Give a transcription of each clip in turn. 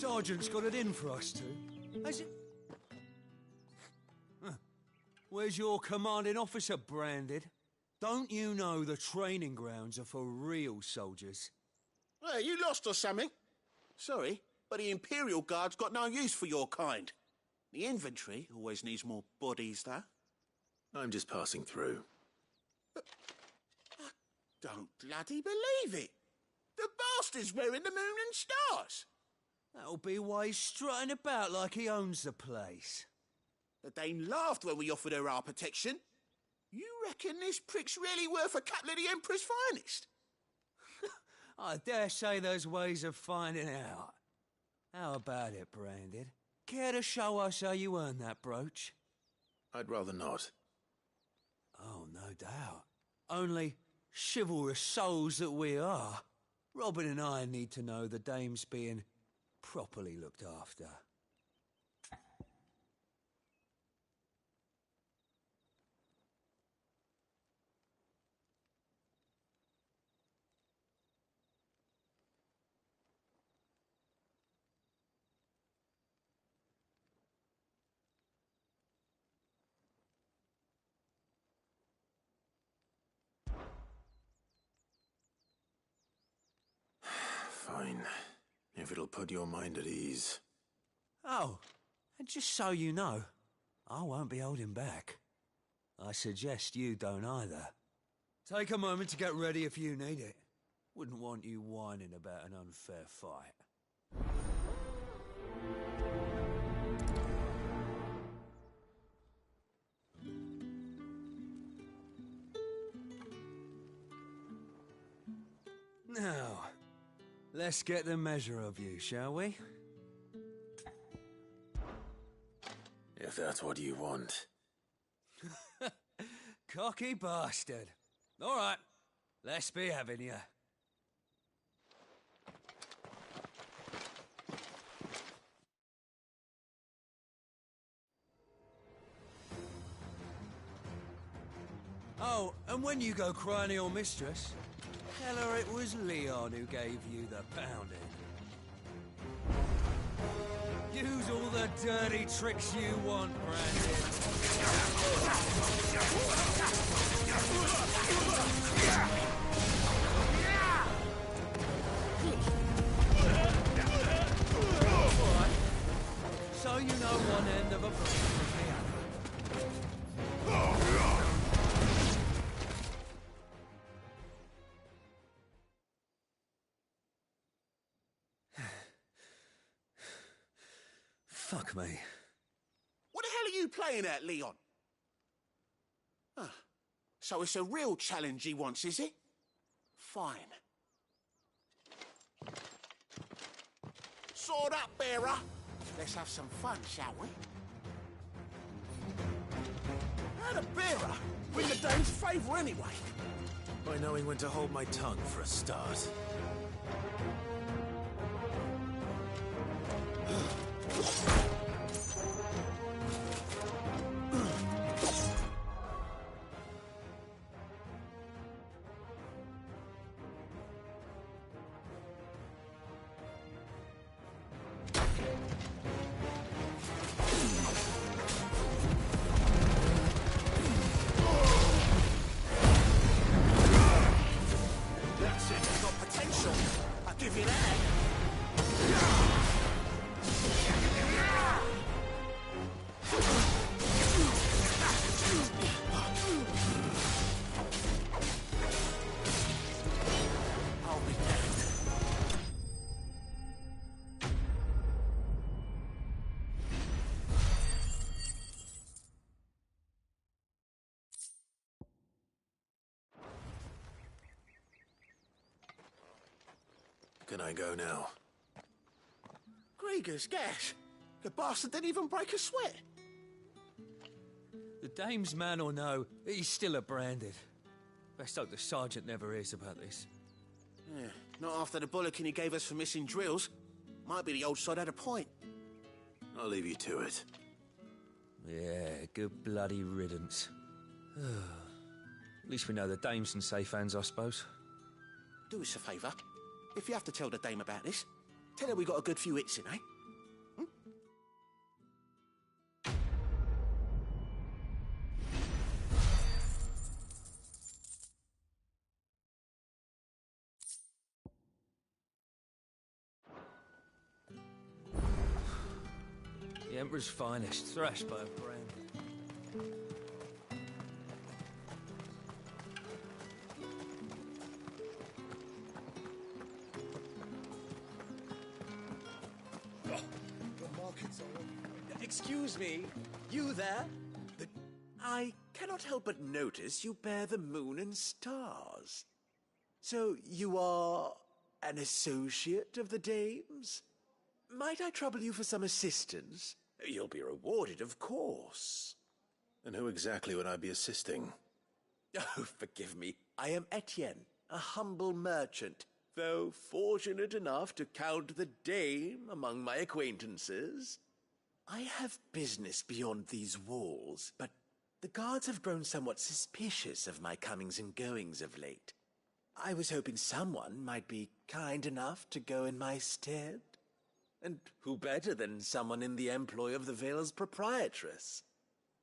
Sergeant's got it in for us two. Has it? Huh. Where's your commanding officer branded? Don't you know the training grounds are for real soldiers? Hey, you lost or something? Sorry, but the Imperial Guard's got no use for your kind. The infantry always needs more bodies, though. I'm just passing through. But I don't bloody believe it. The bastard's wearing the moon and stars. That'll be why he's strutting about like he owns the place. The Dame laughed when we offered her our protection. You reckon this prick's really worth a couple of the Emperor's finest? I dare say there's ways of finding out. How about it, Branded? Care to show us how you earned that brooch? I'd rather not. Oh, no doubt. Only chivalrous souls that we are, Robin and I need to know the Dame's being properly looked after. Fine. If it'll put your mind at ease. Oh, and just so you know, I won't be holding back. I suggest you don't either. Take a moment to get ready if you need it. Wouldn't want you whining about an unfair fight. Now, let's get the measure of you, shall we? If that's what you want. Cocky bastard. All right, let's be having you. Oh, and when you go crying to your mistress, tell her it was Leon who gave you the pounding. Use all the dirty tricks you want, Brandon. Alright. So you know one end of a brain from the other. Fuck me. What the hell are you playing at, Leon? Ah, so it's a real challenge he wants, is it? Fine. Sword up, bearer. Let's have some fun, shall we? How the bearer win the Dame's favour anyway? By knowing when to hold my tongue for a start. That's it, it's got potential. I'll give you that. I'll be damned. Can I go now? Grieger's gas. The bastard didn't even break a sweat. The Dame's man or no, he's still a Branded. Best hope the Sergeant never hears about this. Yeah, not after the bollocking he gave us for missing drills. Might be the old sod had a point. I'll leave you to it. Yeah, good bloody riddance. At least we know the Dame's in safe hands, I suppose. Do us a favour. If you have to tell the Dame about this, tell her we got a good few hits in, eh? Emperor's finest, thrashed by a brand. Excuse me, you there? I cannot help but notice you bear the moon and stars. So you are an associate of the dames? Might I trouble you for some assistance? You'll be rewarded, of course. And who exactly would I be assisting? Oh, forgive me. I am Etienne, a humble merchant, though fortunate enough to count the dame among my acquaintances. I have business beyond these walls, but the guards have grown somewhat suspicious of my comings and goings of late. I was hoping someone might be kind enough to go in my stead. And who better than someone in the employ of the Vale's proprietress?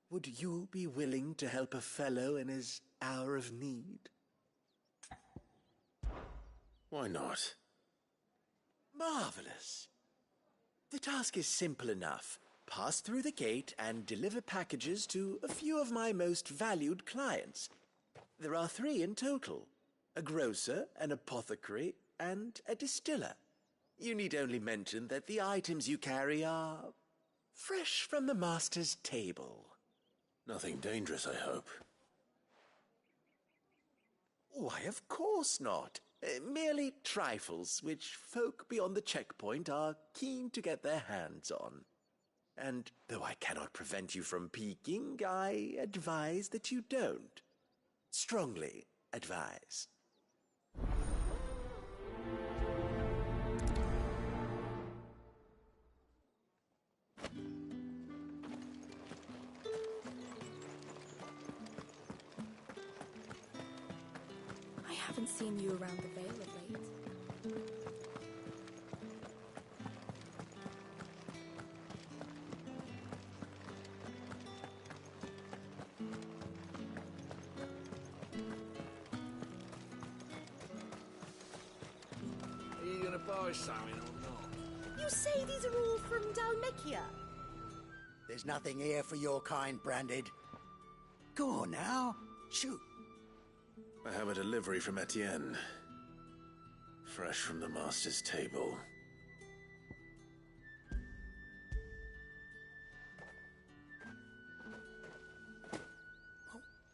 Would you be willing to help a fellow in his hour of need? Why not? Marvelous. The task is simple enough. Pass through the gate and deliver packages to a few of my most valued clients. There are 3 in total: a grocer, an apothecary, and a distiller. You need only mention that the items you carry are fresh from the master's table. Nothing dangerous, I hope. Why, of course not. Merely trifles which folk beyond the checkpoint are keen to get their hands on. And though I cannot prevent you from peeking, I advise that you don't. Strongly advise. I haven't seen you around the Vale of late. Are you gonna buy something or not? You say these are all from Dalmekia? There's nothing here for your kind, Branded. Go on now, shoot. I have a delivery from Etienne. Fresh from the master's table.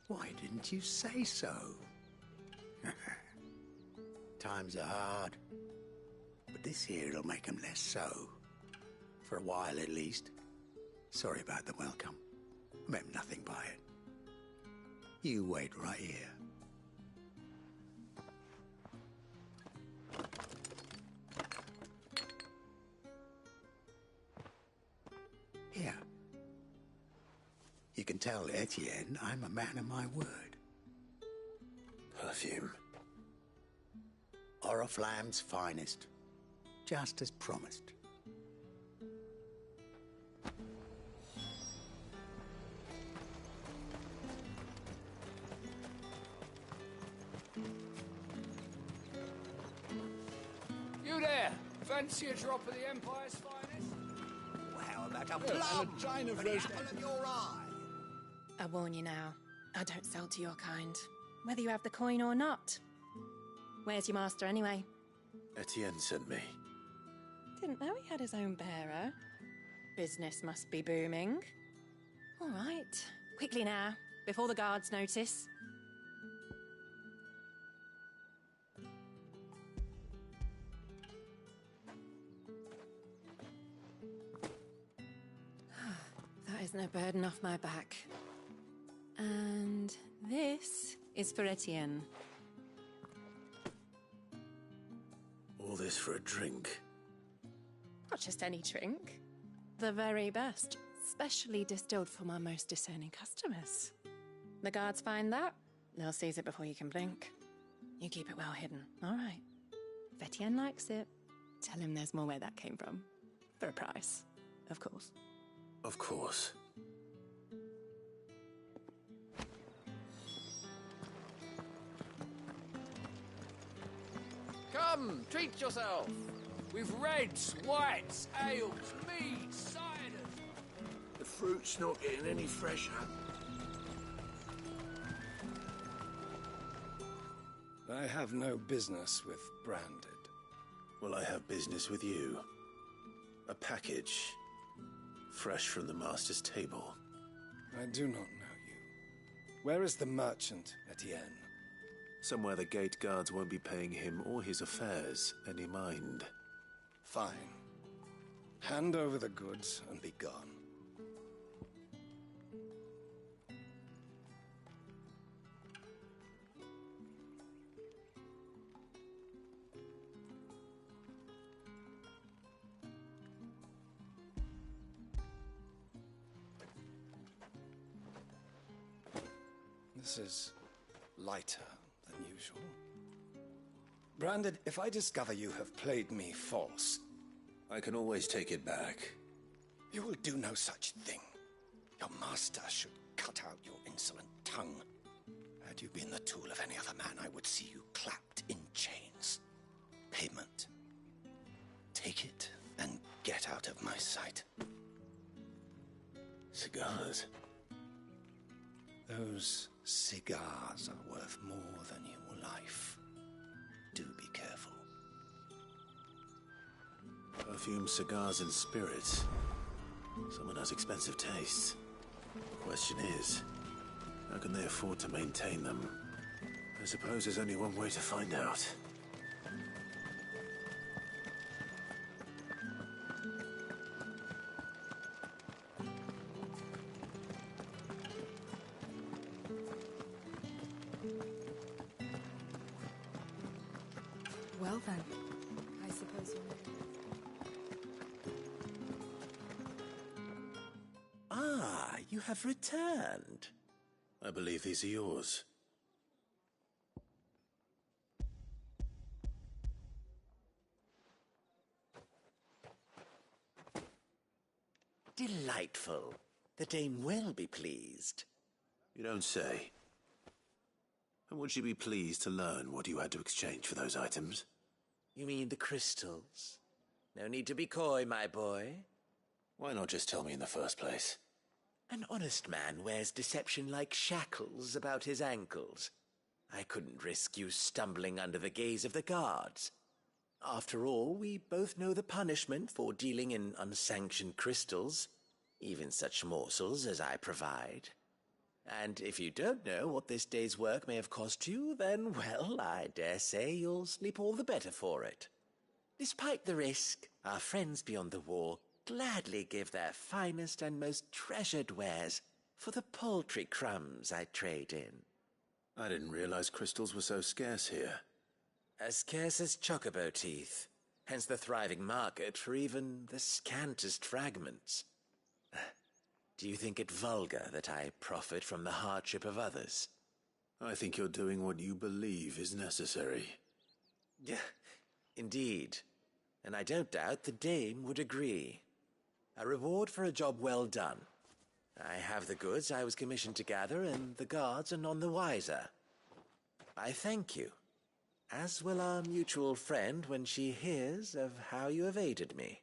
Why didn't you say so? Times are hard. But this here'll make 'em less so. For a while, at least. Sorry about the welcome. Meant nothing by it. You wait right here. Here. You can tell Etienne I'm a man of my word. Perfume. Oriflamme's finest. Just as promised. You there! Fancy a drop of the Empire's finest? Wow, about a and plum a chain of for the roast apple of your eye. I warn you now, I don't sell to your kind, whether you have the coin or not. Where's your master anyway? Etienne sent me. Didn't know he had his own bearer. Business must be booming. All right, quickly now, before the guards notice. That is no burden off my back. And this is for Etienne. All this for a drink. Not just any drink. The very best, specially distilled for my most discerning customers. The guards find that, they'll seize it before you can blink. You keep it well hidden, all right? If Etienne likes it, tell him there's more where that came from. For a price, of course. Of course. Come, treat yourself. With reds, whites, ales, meads, ciders. fruit's not getting any fresher. I have no business with Branded. Well, I have business with you. A package, fresh from the Master's table. I do not know you. Where is the merchant, Etienne? Somewhere the gate guards won't be paying him or his affairs any mind. Fine. Hand over the goods and be gone. This is lighter than usual. Branded, if I discover you have played me false... I can always take it back. You will do no such thing. Your master should cut out your insolent tongue. Had you been the tool of any other man, I would see you clapped in chains. Payment. Take it and get out of my sight. Cigars. Those cigars are worth more than your life. Do be careful. Perfume, cigars, and spirits. Someone has expensive tastes. The question is, how can they afford to maintain them? I suppose there's only one way to find out. Well then, I suppose you're ready. Ah, you have returned. I believe these are yours. Delightful. The dame will be pleased. You don't say. And would she be pleased to learn what you had to exchange for those items? You mean the crystals? No need to be coy, my boy. Why not just tell me in the first place? An honest man wears deception like shackles about his ankles. I couldn't risk you stumbling under the gaze of the guards. After all, we both know the punishment for dealing in unsanctioned crystals, even such morsels as I provide. And if you don't know what this day's work may have cost you, then, well, I dare say you'll sleep all the better for it. Despite the risk, our friends beyond the wall gladly give their finest and most treasured wares for the paltry crumbs I trade in. I didn't realize crystals were so scarce here. As scarce as chocobo teeth, hence the thriving market for even the scantest fragments. Do you think it vulgar that I profit from the hardship of others? I think you're doing what you believe is necessary. Yeah, indeed. And I don't doubt the dame would agree. A reward for a job well done. I have the goods I was commissioned to gather, and the guards are none the wiser. I thank you, as will our mutual friend when she hears of how you have aided me.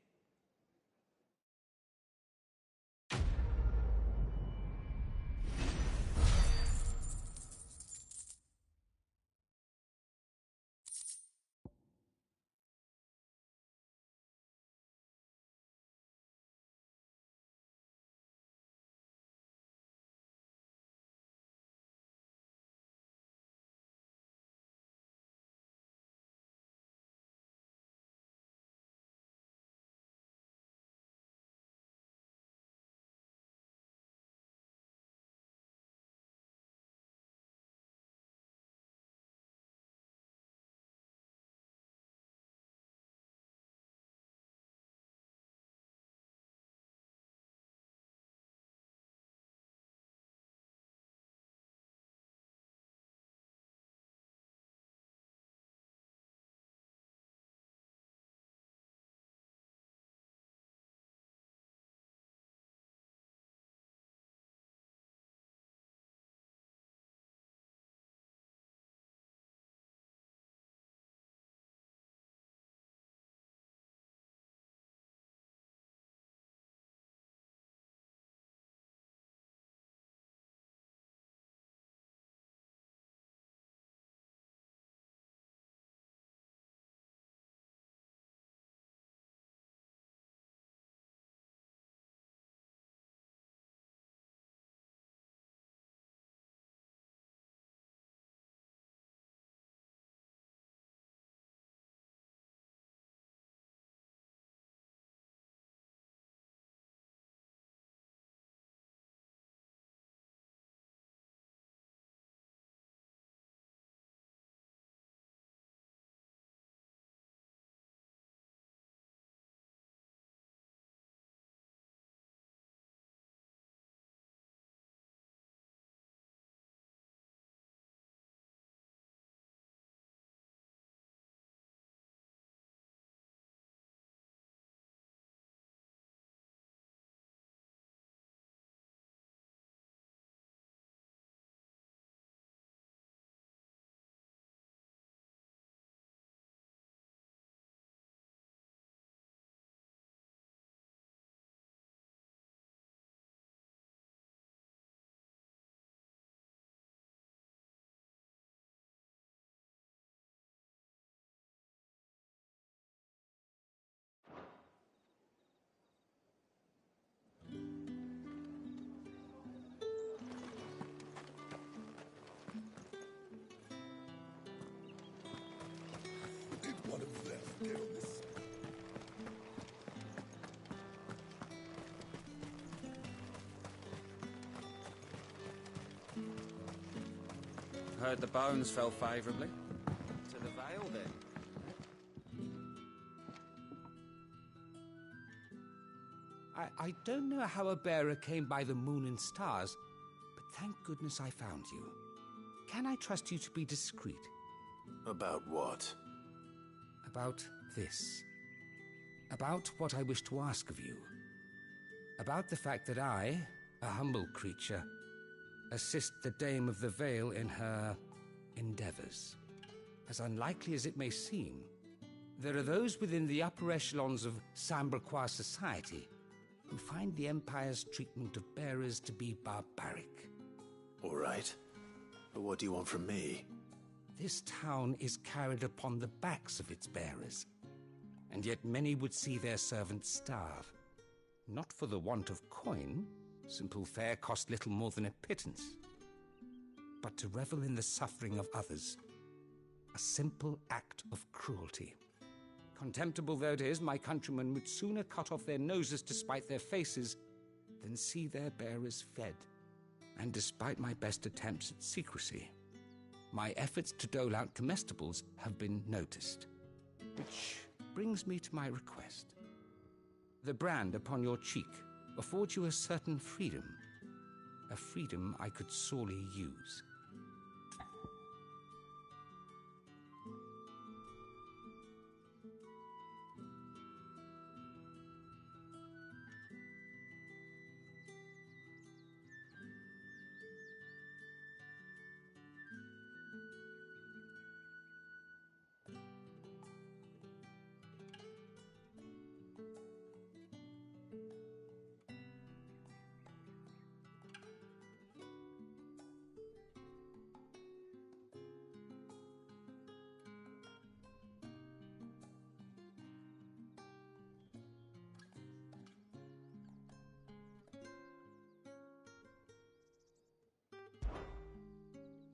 Heard the bones fell favourably. To the Vale, then. I don't know how a bearer came by the moon and stars, but thank goodness I found you. Can I trust you to be discreet? About what? About this. About what I wish to ask of you. About the fact that I, a humble creature, assist the Dame of the Vale in her endeavors. As unlikely as it may seem, there are those within the upper echelons of Samberquois society who find the Empire's treatment of bearers to be barbaric. All right. But what do you want from me? This town is carried upon the backs of its bearers, and yet many would see their servants starve. Not for the want of coin. Simple fare cost little more than a pittance. But to revel in the suffering of others, a simple act of cruelty. Contemptible though it is, my countrymen would sooner cut off their noses to spite their faces than see their bearers fed. And despite my best attempts at secrecy, my efforts to dole out comestibles have been noticed. Which brings me to my request. The brand upon your cheek affords you a certain freedom. A freedom I could sorely use.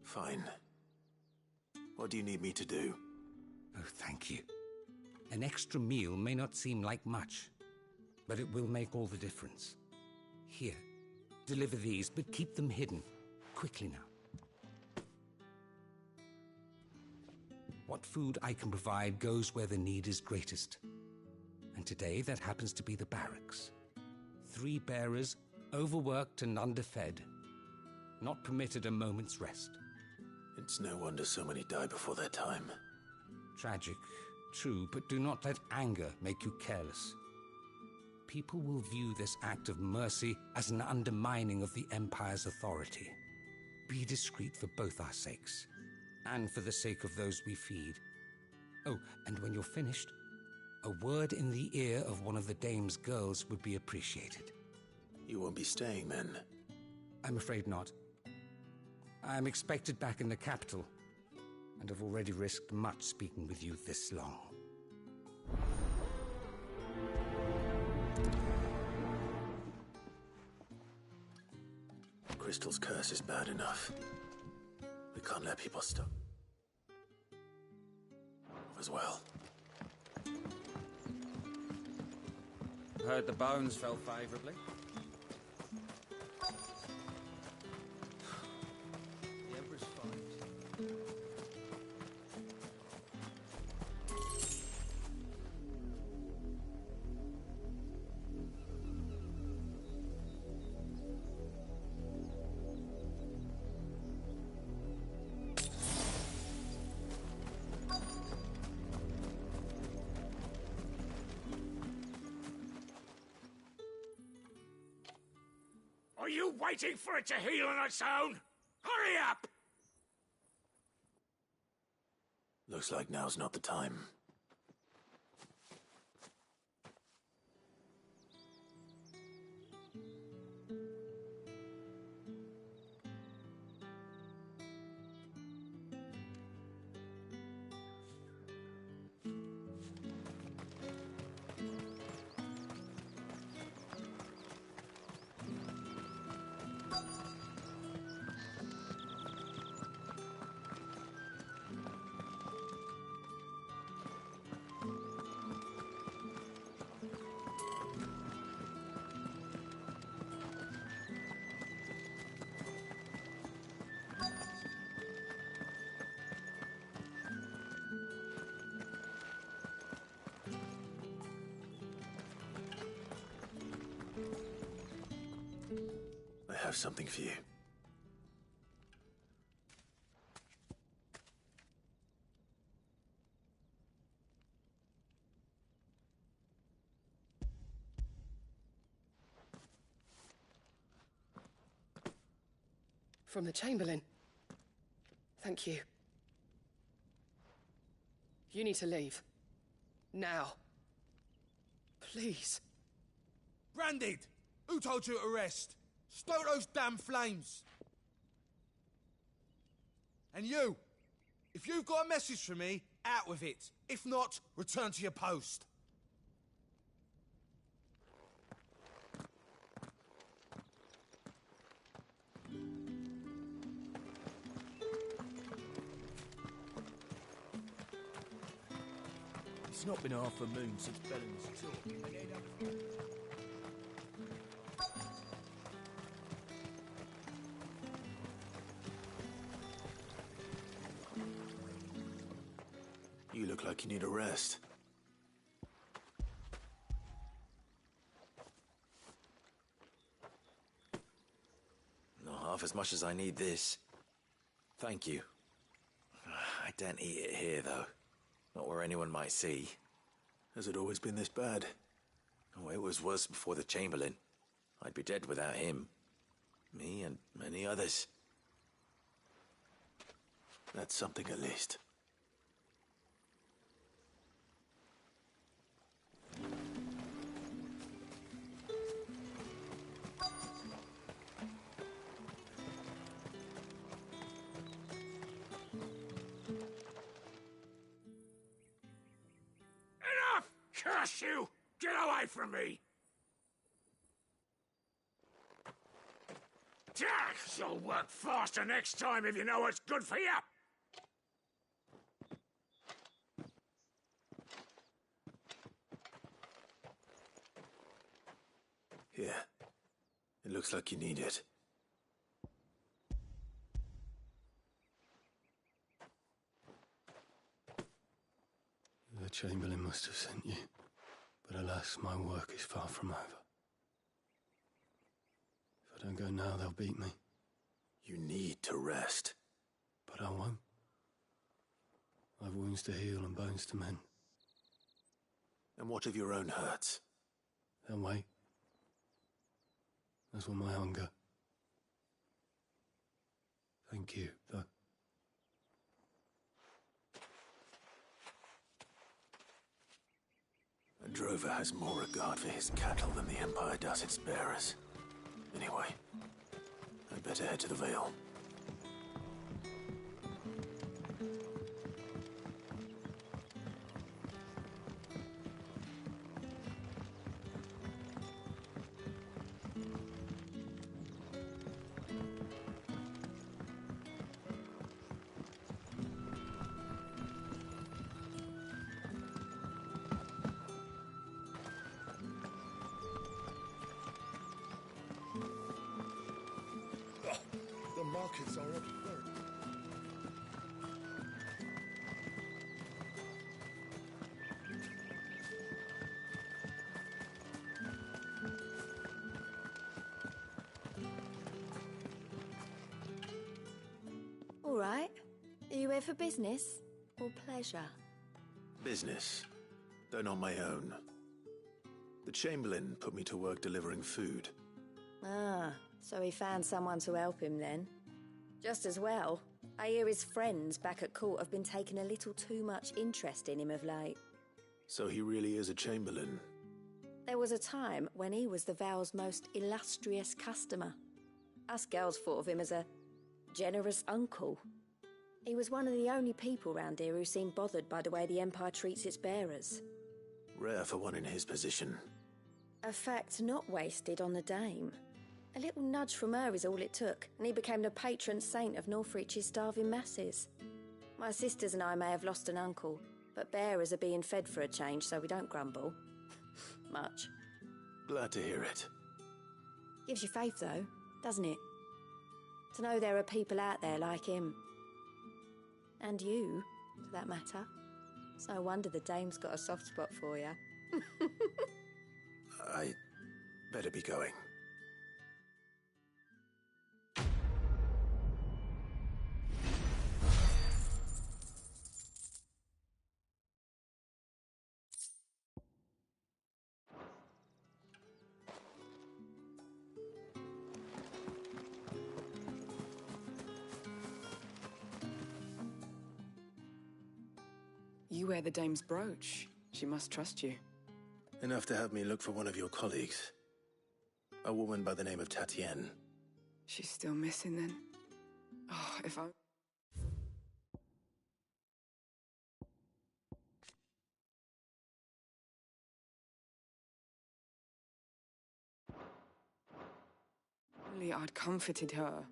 Fine. What do you need me to do? Oh, thank you. An extra meal may not seem like much, but it will make all the difference. Here, deliver these, but keep them hidden. Quickly now. What food I can provide goes where the need is greatest. And today that happens to be the barracks. 3 bearers, overworked and underfed. Not permitted a moment's rest. It's no wonder so many die before their time. Tragic, true, but do not let anger make you careless. People will view this act of mercy as an undermining of the Empire's authority. Be discreet for both our sakes, and for the sake of those we feed. Oh, and when you're finished, a word in the ear of one of the Dame's girls would be appreciated. You won't be staying then? I'm afraid not. I'm expected back in the capital, and have already risked much speaking with you this long. Crystal's curse is bad enough. We can't let people stop. As well. Heard the bones fell favourably. The Emperor's fight. Are you waiting for it to heal on its own? Hurry up! Looks like now's not the time. have something for you. From the Chamberlain. Thank you. You need to leave. Now. Please. Branded! Who told you to rest? Stoke those damn flames! And you! If you've got a message for me, out with it. If not, return to your post. It's not been half a moon since Bellen's talk. You look like you need a rest. Not half as much as I need this. Thank you. I daren't eat it here, though. Not where anyone might see. Has it always been this bad? Oh, it was worse before the Chamberlain. I'd be dead without him. Me and many others. That's something at least. Enough! Curse you! Get away from me! You'll work faster next time if you know what's good for you! Here. It looks like you need it. The Chamberlain must have sent you, but alas, my work is far from over. If I don't go now, they'll beat me. You need to rest. But I won't. I've wounds to heal and bones to mend. And what of your own hurts? They'll wait. As will my hunger. Thank you, though. A drover has more regard for his cattle than the Empire does its bearers. Anyway, I'd better head to the Vale. The markets are up there. All right. Are you here for business or pleasure? Business, though not my own. The Chamberlain put me to work delivering food. Ah, so he found someone to help him then. Just as well. I hear his friends back at court have been taking a little too much interest in him of late. So he really is a Chamberlain. There was a time when he was the Vale's most illustrious customer. Us girls thought of him as a generous uncle. He was one of the only people round here who seemed bothered by the way the Empire treats its bearers. Rare for one in his position. A fact not wasted on the dame. A little nudge from her is all it took, and he became the patron saint of Northreach's starving masses. My sisters and I may have lost an uncle, but bearers are being fed for a change, so we don't grumble. Much. Glad to hear it. Gives you faith, though, doesn't it? To know there are people out there like him. And you, for that matter. It's no wonder the dame's got a soft spot for you. I better be going. You wear the dame's brooch. She must trust you. Enough to have me look for one of your colleagues. A woman by the name of Tatienne. She's still missing then? Oh, if I... Only I'd comforted her.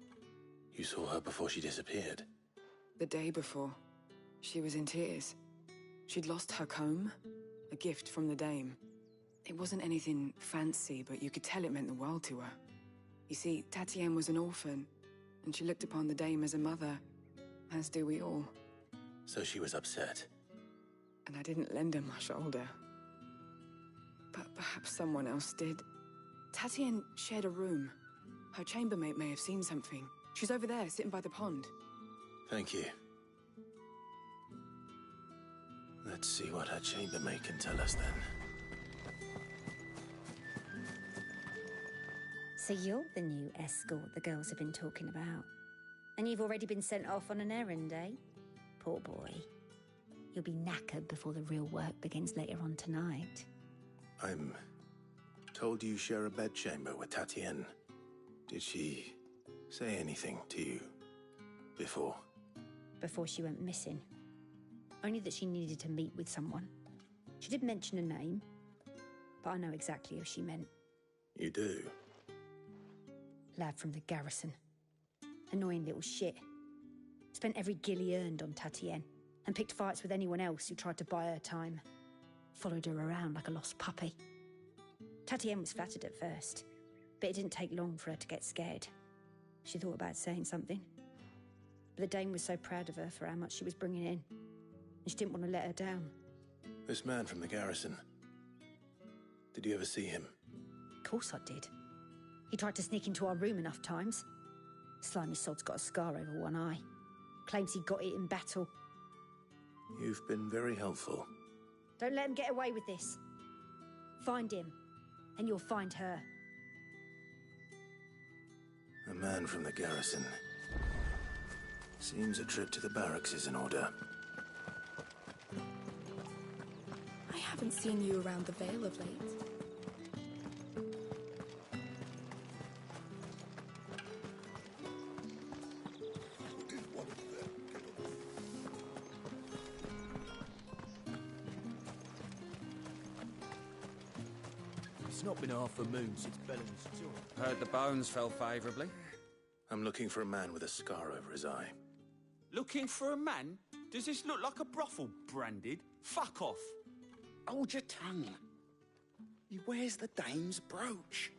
You saw her before she disappeared? The day before. She was in tears. She'd lost her comb, a gift from the dame. It wasn't anything fancy, but you could tell it meant the world to her. You see, Tatienne was an orphan, and she looked upon the dame as a mother, as do we all. So she was upset. And I didn't lend her my shoulder. But perhaps someone else did. Tatienne shared a room. Her chambermaid may have seen something. She's over there, sitting by the pond. Thank you. Let's see what her chambermaid can tell us then. So you're the new escort the girls have been talking about. And you've already been sent off on an errand, eh? Poor boy. You'll be knackered before the real work begins later on tonight. I'm told you share a bedchamber with Tatienne. Did she say anything to you before? Before she went missing. Only that she needed to meet with someone. She did mention a name, but I know exactly who she meant. You do? Lad from the garrison. Annoying little shit. Spent every guil he earned on Tatienne, and picked fights with anyone else who tried to buy her time. Followed her around like a lost puppy. Tatienne was flattered at first, but it didn't take long for her to get scared. She thought about saying something. But the dame was so proud of her for how much she was bringing in, and she didn't want to let her down. This man from the garrison. Did you ever see him? Of course I did. He tried to sneak into our room enough times. Slimy sod's got a scar over one eye. Claims he got it in battle. You've been very helpful. Don't let him get away with this. Find him, and you'll find her. A man from the garrison. Seems a trip to the barracks is in order. I haven't seen you around the Vale of late. It's not been half a moon since Bellamy's tour. Heard the bones fell favourably. I'm looking for a man with a scar over his eye. Looking for a man? Does this look like a brothel, Branded? Fuck off! Hold your tongue. He wears the dame's brooch.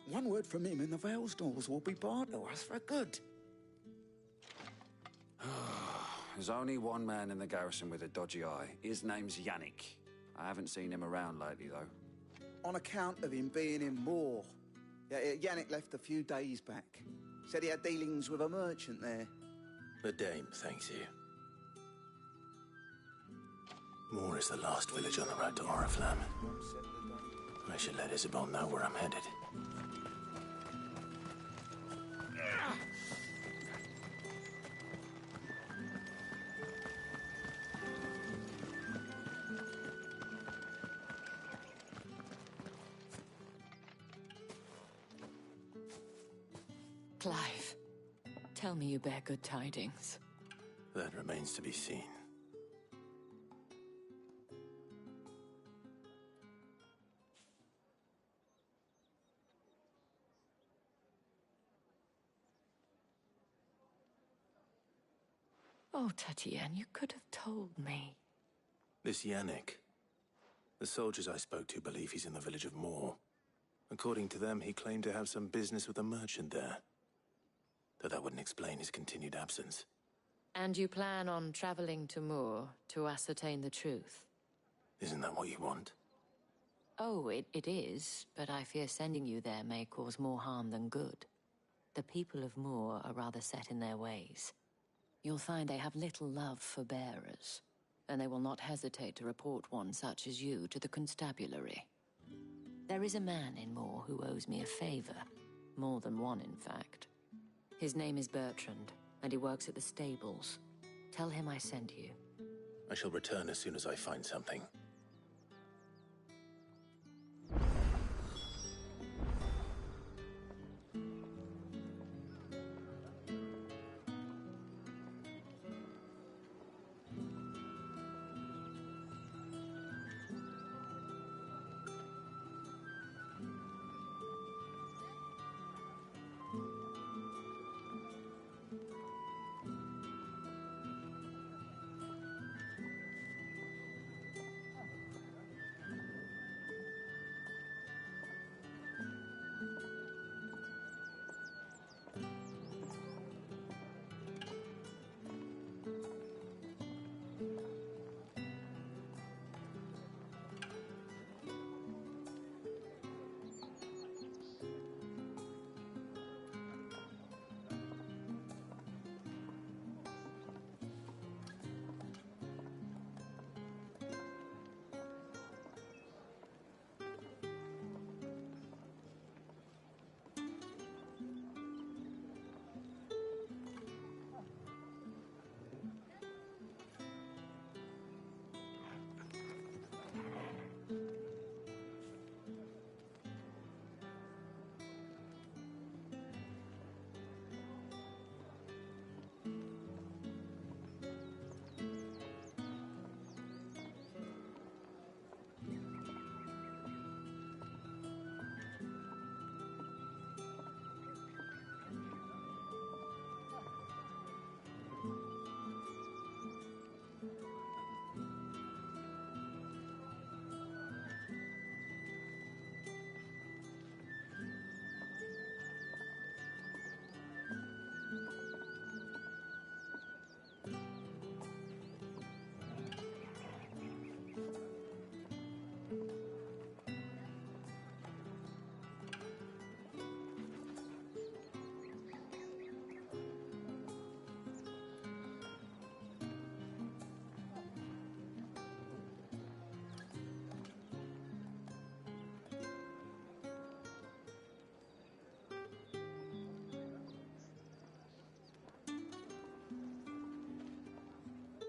One word from him and the Vale's doors will be barred to us for good. There's only one man in the garrison with a dodgy eye. His name's Yannick. I haven't seen him around lately, though. On account of him being in Moor. Yeah, Yannick left a few days back. Said he had dealings with a merchant there. The dame thanks you. Moor is the last village on the road to Oriflamme. I should let Isabel know where I'm headed. Clive, tell me you bear good tidings. That remains to be seen. Oh, Tatienne, you could have told me. This Yannick. The soldiers I spoke to believe he's in the village of Moor. According to them, he claimed to have some business with a merchant there. Though that wouldn't explain his continued absence. And you plan on traveling to Moor to ascertain the truth? Isn't that what you want? Oh, it is, but I fear sending you there may cause more harm than good. The people of Moor are rather set in their ways. You'll find they have little love for bearers, and they will not hesitate to report one such as you to the constabulary. There is a man in Moor who owes me a favor. More than one, in fact. His name is Bertrand, and he works at the stables. Tell him I sent you. I shall return as soon as I find something.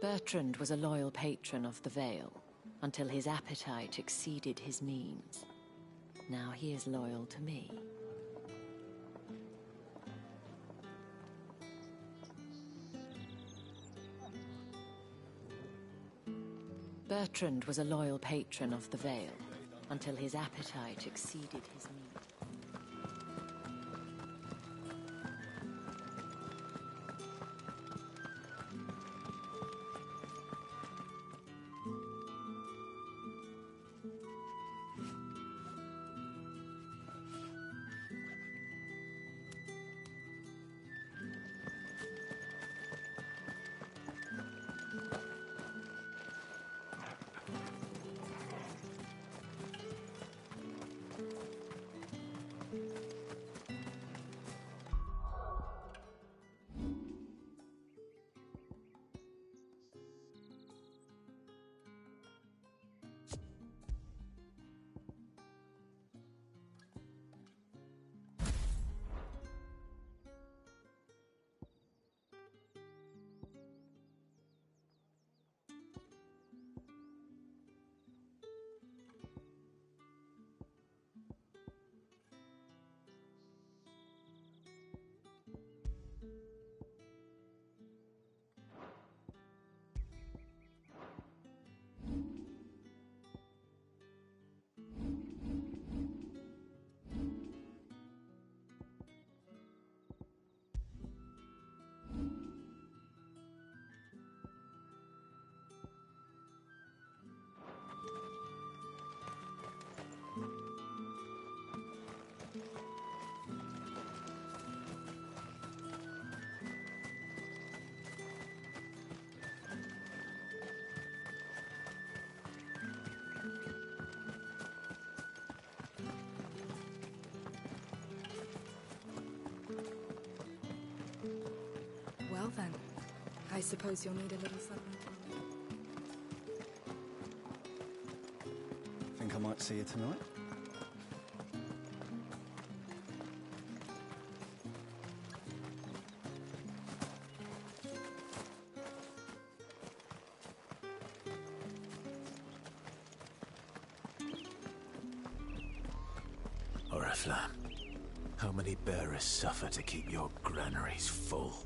Bertrand was a loyal patron of the Vale, until his appetite exceeded his means. Now he is loyal to me. Bertrand was a loyal patron of the Vale, until his appetite exceeded his means. Well then, I suppose you'll need a little something from me. Think I might see you tonight? Flam. How many bearers suffer to keep your granaries full?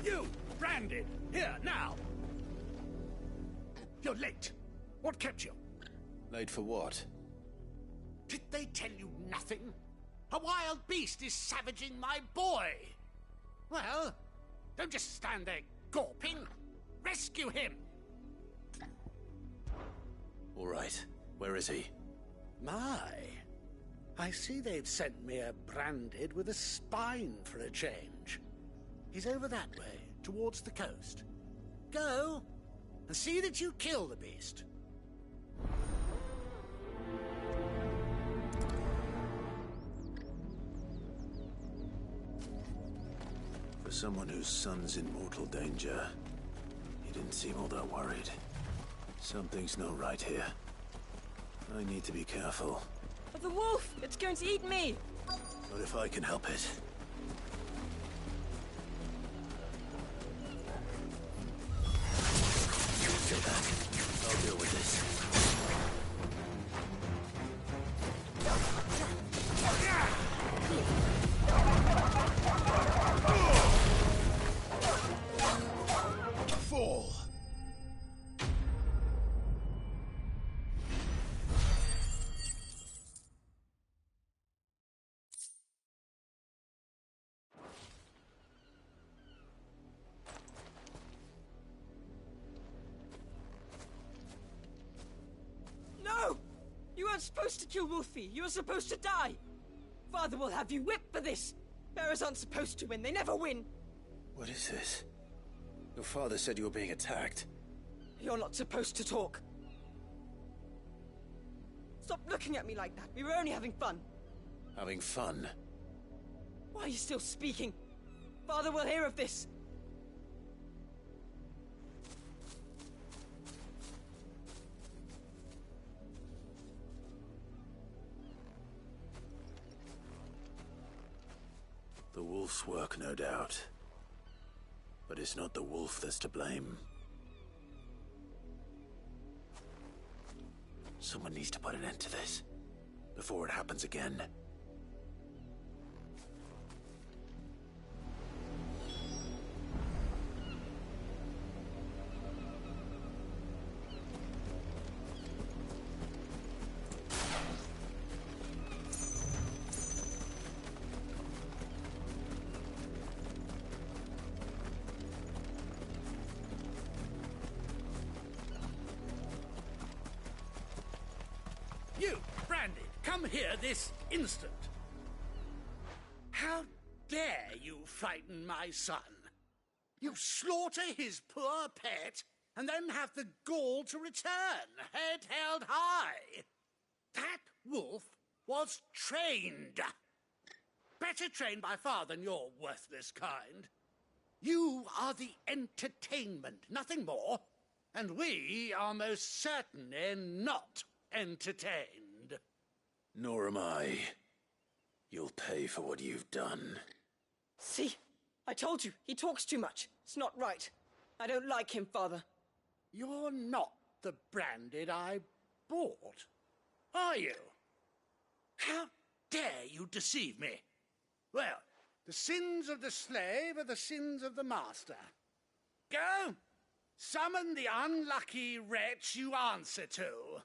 You, branded, here, now! You're late. What kept you? Late for what? Did they tell you nothing? A wild beast is savaging my boy! Well, don't just stand there gawping. Rescue him! All right. Where is he? My, I see they've sent me a branded with a spine for a change. He's over that way, towards the coast. Go, and see that you kill the beast. For someone whose son's in mortal danger, he didn't seem all that worried. Something's not right here. I need to be careful. But the wolf! It's going to eat me! Not if I can help it. Stay back. I'll deal with this. Fall! No! You weren't supposed to kill Wolfie. You were supposed to die. Father will have you whipped for this. Bearers aren't supposed to win. They never win. What is this? Your father said you were being attacked. You're not supposed to talk. Stop looking at me like that. We were only having fun. Having fun? Why are you still speaking? Father will hear of this. The wolf's work, no doubt. But it's not the wolf that's to blame. Someone needs to put an end to this, before it happens again. You, Branded, come here this instant. How dare you frighten my son? You slaughter his poor pet, and then have the gall to return, head held high. That wolf was trained. Better trained by far than your worthless kind. You are the entertainment, nothing more. And we are most certainly not entertained. Nor am I. You'll pay for what you've done. See? I told you, he talks too much. It's not right. I don't like him, Father. You're not the Branded I bought, are you? How dare you deceive me? Well, the sins of the slave are the sins of the master. Go! Summon the unlucky wretch you answer to.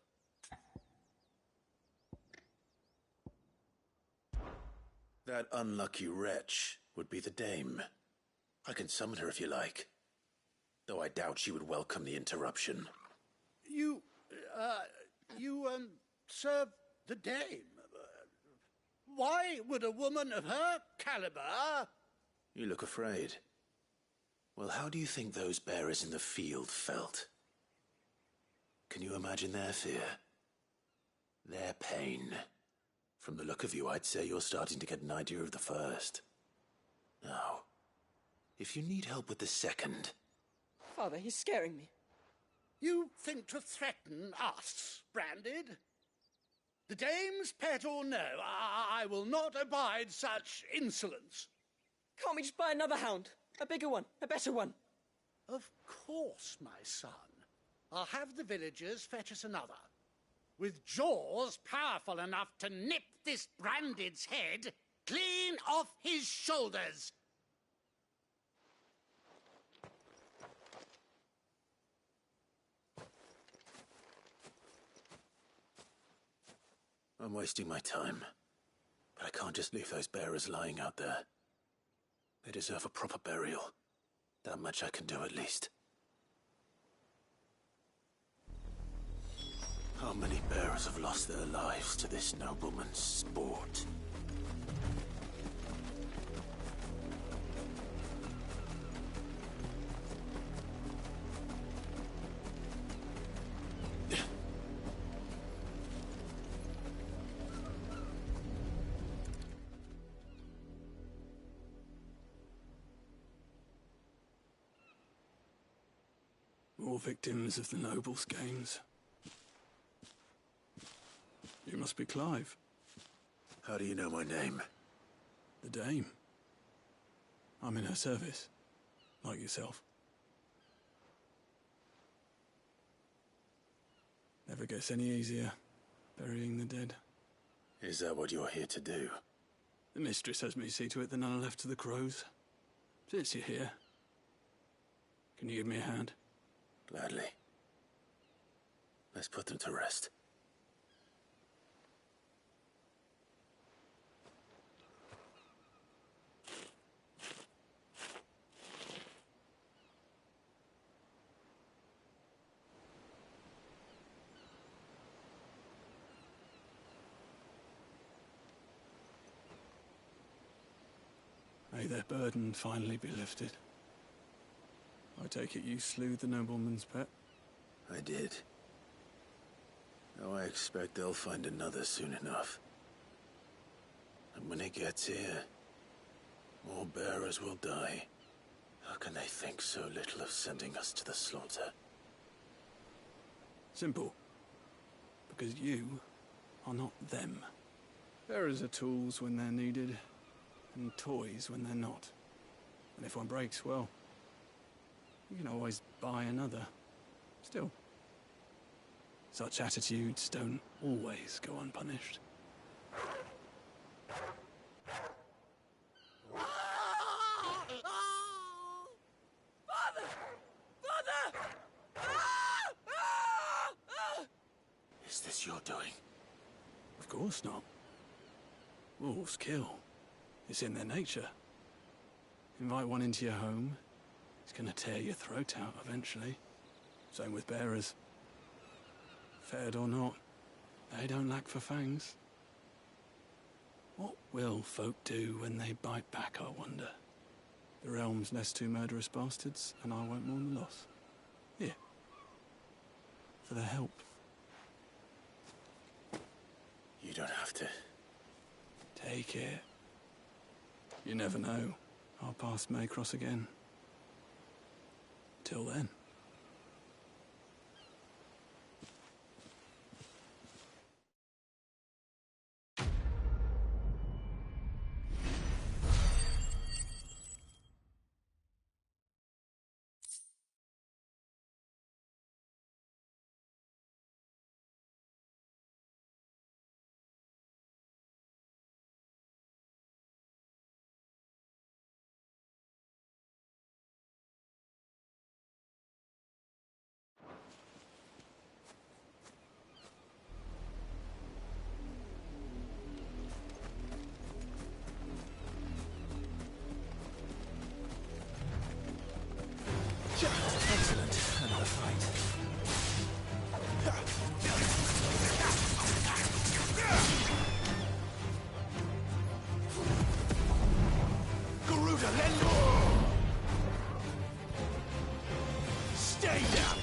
That unlucky wretch would be the dame. I can summon her if you like. Though I doubt she would welcome the interruption. You serve the dame. Why would a woman of her caliber... You look afraid. Well, how do you think those bearers in the field felt? Can you imagine their fear? Their pain? From the look of you, I'd say you're starting to get an idea of the first. Now, if you need help with the second... Father, he's scaring me. You think to threaten us, Branded? The dame's pet or no, I will not abide such insolence. Can't we just buy another hound? A bigger one, a better one. Of course, my son. I'll have the villagers fetch us another. With jaws powerful enough to nip this Branded's head clean off his shoulders. I'm wasting my time. But I can't just leave those bearers lying out there. They deserve a proper burial. That much I can do at least. How many bearers have lost their lives to this nobleman's sport? More victims of the nobles' games. You must be Clive. How do you know my name? The Dame. I'm in her service, like yourself. Never gets any easier, burying the dead. Is that what you're here to do? The mistress has me see to it that none are left to the crows. Since you're here, can you give me a hand? Gladly. Let's put them to rest. May their burden finally be lifted. I take it you slew the nobleman's pet? I did. Now I expect they'll find another soon enough. And when it gets here, more bearers will die. How can they think so little of sending us to the slaughter? Simple. Because you are not them. Bearers are tools when they're needed, and toys when they're not. And if one breaks, well, you can always buy another. Still, such attitudes don't always go unpunished. Father! Father! Is this your doing? Of course not. Wolves kill. It's in their nature. Invite one into your home, it's gonna tear your throat out eventually. Same with bearers. Fed or not, they don't lack for fangs. What will folk do when they bite back, I wonder? The realm's less two murderous bastards, and I won't mourn the loss. Here. For their help. You don't have to. Take it. You never know. Our paths may cross again. Till then. Excellent. Another fight. Garuda, Lendo! Stay down!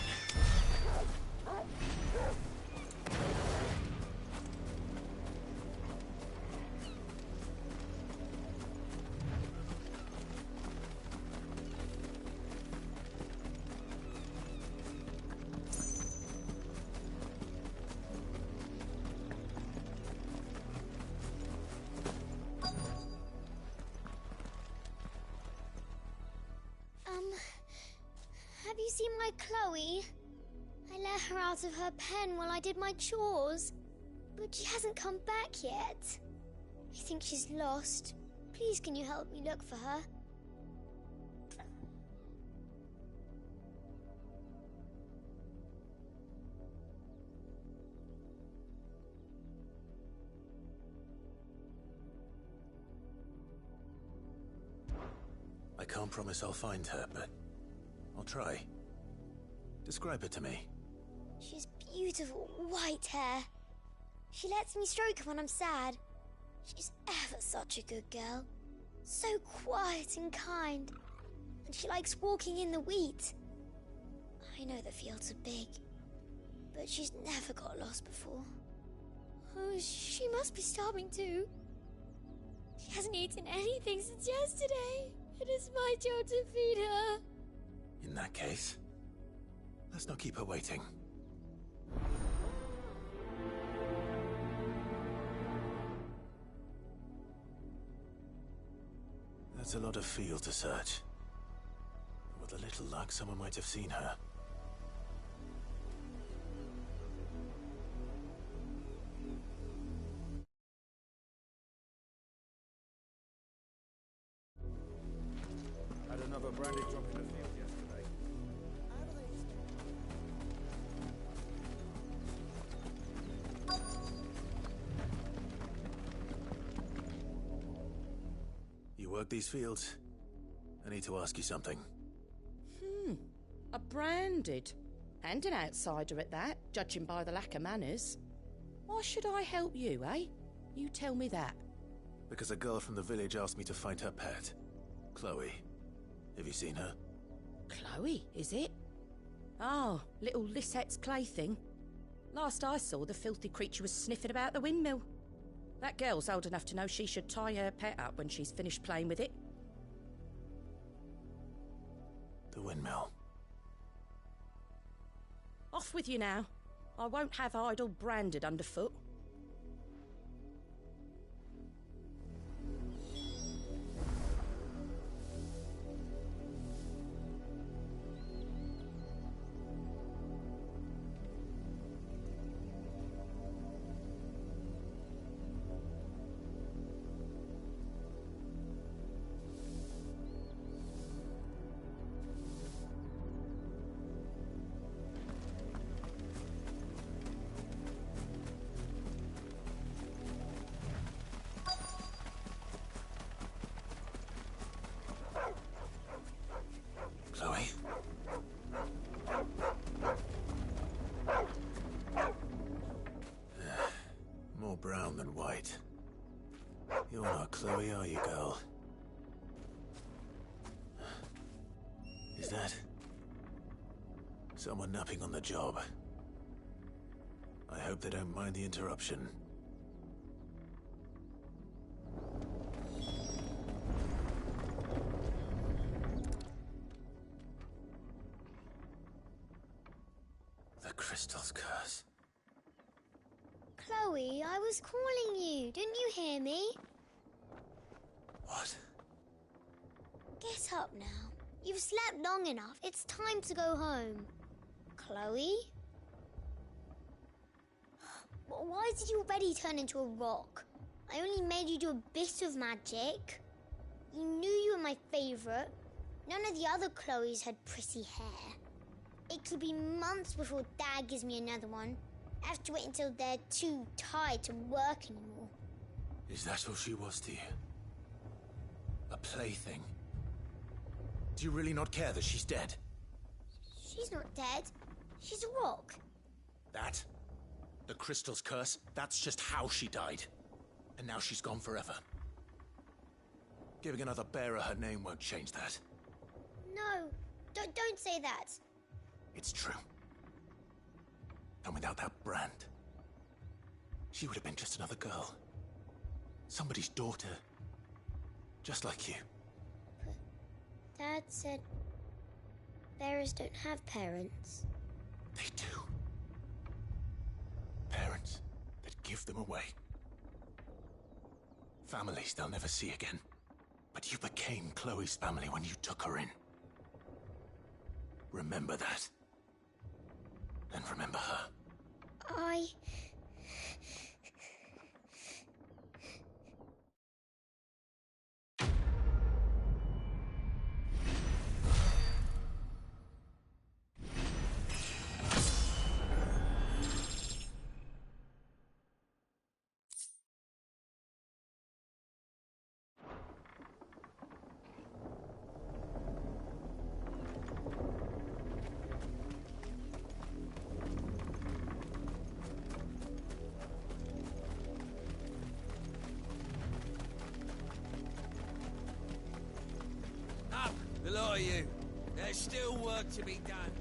Have you seen my Chloe? I let her out of her pen while I did my chores, but she hasn't come back yet. I think she's lost. Please, can you help me look for her? I can't promise I'll find her, but I'll try. Describe her to me. She's beautiful white hair. She lets me stroke her when I'm sad. She's ever such a good girl. So quiet and kind. And she likes walking in the wheat. I know the fields are big, but she's never got lost before. Oh, she must be starving too. She hasn't eaten anything since yesterday. It is my job to feed her. In that case, let's not keep her waiting. That's a lot of field to search. With a little luck, someone might have seen her. Had another brandy drop in the field yesterday. You work these fields? I need to ask you something. A branded. And an outsider at that, judging by the lack of manners. Why should I help you, eh? You tell me that. Because a girl from the village asked me to find her pet, Chloe. Have you seen her? Chloe, is it? Oh, little Lisette's plaything. Last I saw, the filthy creature was sniffing about the windmill. That girl's old enough to know she should tie her pet up when she's finished playing with it. The windmill. Off with you now. I won't have idle branded underfoot. Chloe? More brown than white. You're not Chloe, are you, girl? Is that someone napping on the job? I hope they don't mind the interruption. The crystal's curse. Chloe, I was calling you. Didn't you hear me? What? Get up now. You've slept long enough. It's time to go home. Chloe? Why did you already turn into a rock? I only made you do a bit of magic. You knew you were my favourite. None of the other Chloes had pretty hair. It could be months before Dad gives me another one. I have to wait until they're too tired to work anymore. Is that all she was to you? A plaything? Do you really not care that she's dead? She's not dead. She's a rock. That? The crystal's curse? That's just how she died. And now she's gone forever. Giving another bearer her name won't change that. No, don't say that. It's true. And without that brand, she would have been just another girl. Somebody's daughter. Just like you. But Dad said bearers don't have parents. They do. Parents that give them away. Families they'll never see again. But you became Chloe's family when you took her in. Remember that. And remember her. Up, the lot of you. There's still work to be done.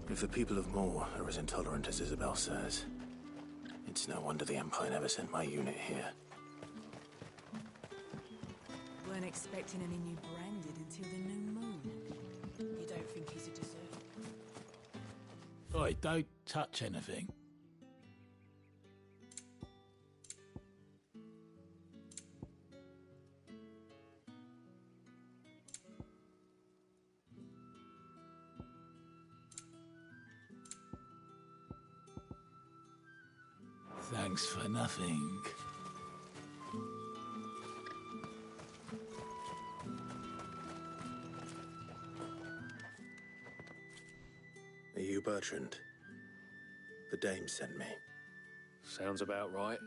If the people of Moor are as intolerant as Isabel says, it's no wonder the Empire never sent my unit here. Weren't expecting any new branded until the new moon. You don't think he's a deserter? Oi, don't touch anything. Thanks for nothing. Are you Bertrand? The dame sent me. Sounds about right.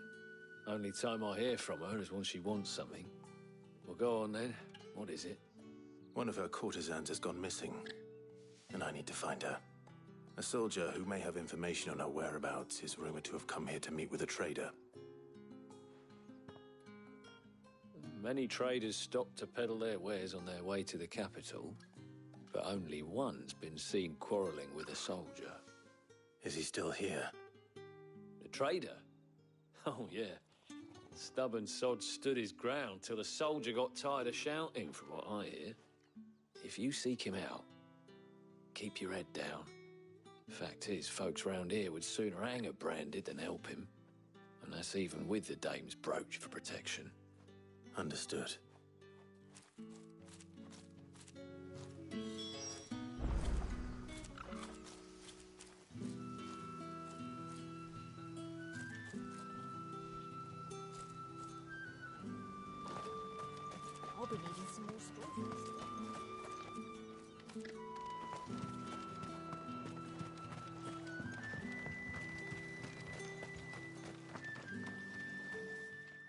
Only time I hear from her is when she wants something. Well, go on then. What is it? One of her courtesans has gone missing, and I need to find her. A soldier who may have information on her whereabouts is rumored to have come here to meet with a trader. Many traders stop to peddle their wares on their way to the capital, but only one's been seen quarreling with a soldier. Is he still here? The trader? Oh, yeah. Stubborn sod stood his ground till the soldier got tired of shouting, from what I hear. If you seek him out, keep your head down. Fact is, folks round here would sooner hang a branded than help him. And that's even with the dame's brooch for protection. Understood. I'll be needing some more strawberries.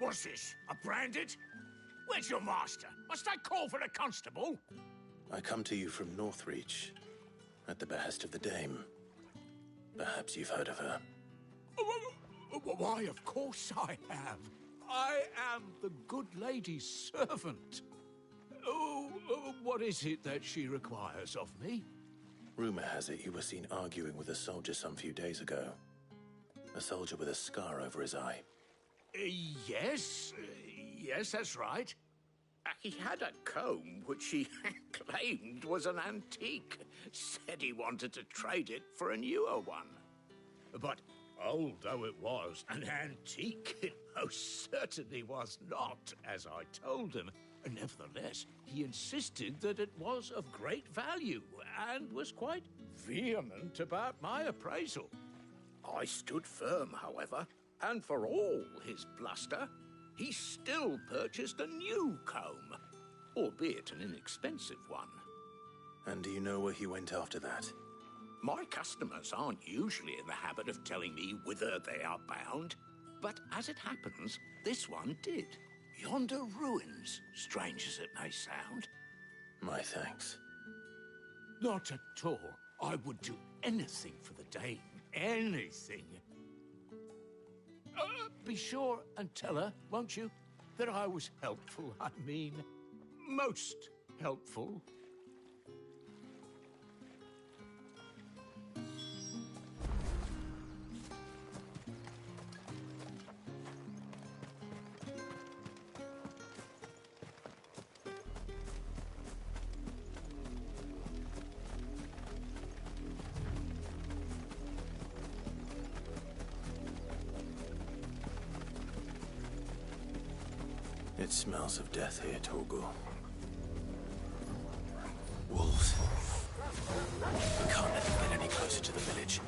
What's this? A branded? Where's your master? Must I call for a constable? I come to you from Northreach, at the behest of the dame. Perhaps you've heard of her. Why, of course I have. I am the good lady's servant. What is it that she requires of me? Rumor has it you were seen arguing with a soldier some few days ago. A soldier with a scar over his eye. Yes, that's right. He had a comb which he claimed was an antique. Said he wanted to trade it for a newer one. But old though it was, an antique it most certainly was not, as I told him. Nevertheless, he insisted that it was of great value and was quite vehement about my appraisal. I stood firm, however, and for all his bluster, he still purchased a new comb, albeit an inexpensive one. And do you know where he went after that? My customers aren't usually in the habit of telling me whither they are bound, But as it happens, this one did. Yonder ruins, strange as it may sound. My thanks. Not at all. I would do anything for the Dame. Anything. Be sure and tell her, won't you, that I was helpful. I mean, most helpful. It smells of death here, Torgal. Wolves. We can't let them get any closer to the village.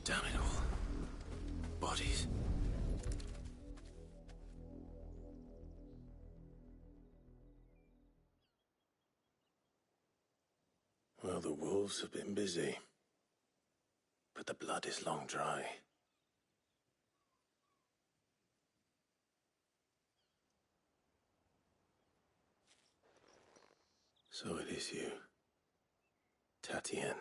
Damn it all. Bodies. Well, the wolves have been busy. But the blood is long dry. So it is you, Tatienne.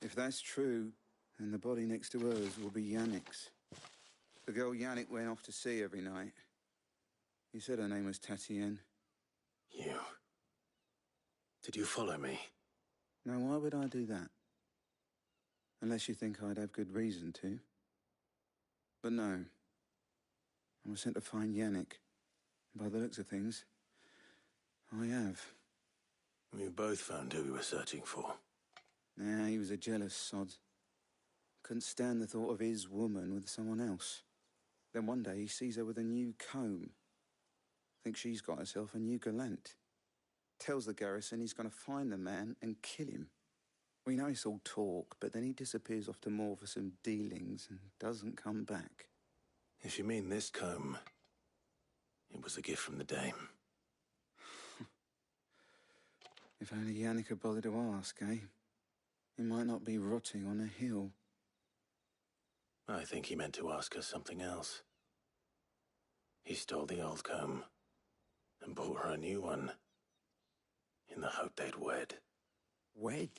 If that's true, then the body next to hers will be Yannick's. The girl Yannick went off to sea every night. He said her name was Tatienne. You. Did you follow me? Now, why would I do that? Unless you think I'd have good reason to. But no. I was sent to find Yannick. By the looks of things, I have. We both found who we were searching for. Nah, he was a jealous sod. Couldn't stand the thought of his woman with someone else. Then one day he sees her with a new comb. Thinks she's got herself a new gallant. Tells the garrison he's going to find the man and kill him. We know it's all talk, but then he disappears off to Moor for some dealings and doesn't come back. If you mean this comb, it was a gift from the Dame. If only Yannick had bothered to ask, eh? He might not be rotting on a hill. I think he meant to ask us something else. He stole the old comb and bought her a new one in the hope they'd wed. Wed?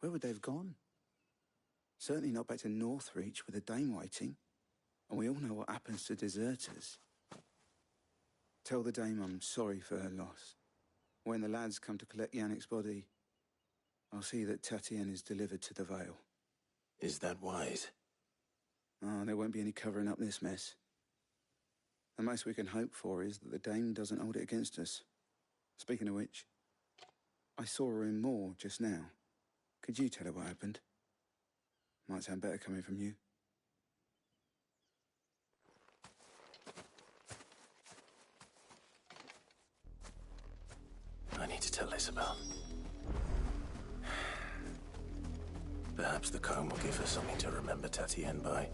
Where would they have gone? Certainly not back to Northreach with a dame waiting. And we all know what happens to deserters. Tell the dame I'm sorry for her loss. When the lads come to collect Yannick's body, I'll see that Tatienne is delivered to the Vale. Is that wise? Oh, there won't be any covering up this mess. The most we can hope for is that the dame doesn't hold it against us. Speaking of which, I saw her in Moor just now. Could you tell her what happened? Might sound better coming from you. I need to tell Isabel. Perhaps the comb will give her something to remember Tatienne by.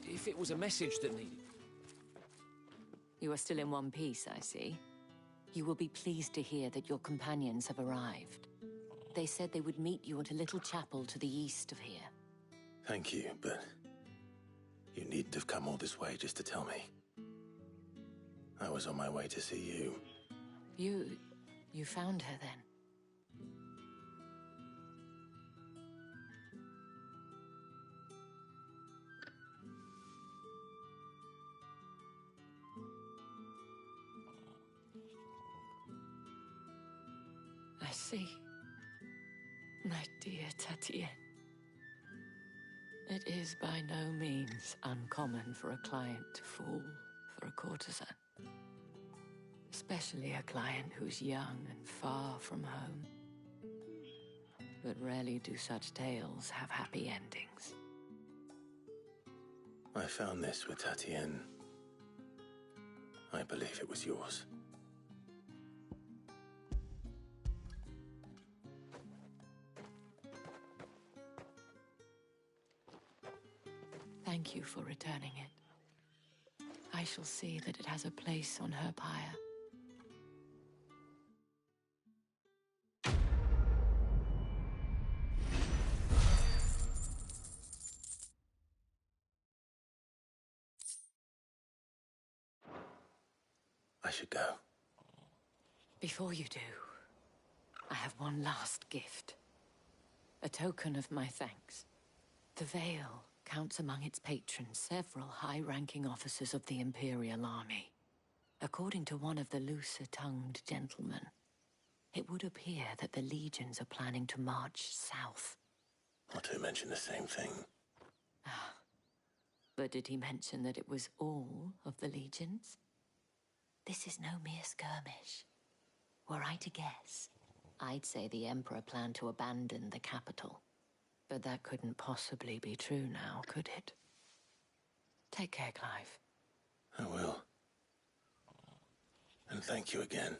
If it was a message that needed... You are still in one piece, I see. You will be pleased to hear that your companions have arrived. They said they would meet you at a little chapel to the east of here. Thank you, but you needn't have come all this way just to tell me. I was on my way to see you. You found her then? I see. My dear Tatienne. It is by no means uncommon for a client to fall for a courtesan. Especially a client who's young and far from home. But rarely do such tales have happy endings. I found this with Tatienne. I believe it was yours. Thank you for returning it. I shall see that it has a place on her pyre. I should go. Before you do, I have one last gift. A token of my thanks. The Vale counts among its patrons several high-ranking officers of the Imperial Army. According to one of the looser-tongued gentlemen, it would appear that the legions are planning to march south. Not to mention the same thing. But did he mention that it was all of the legions? This is no mere skirmish. Were I to guess, I'd say the Emperor planned to abandon the capital. But that couldn't possibly be true now, could it? Take care, Clive. I will. And thank you again.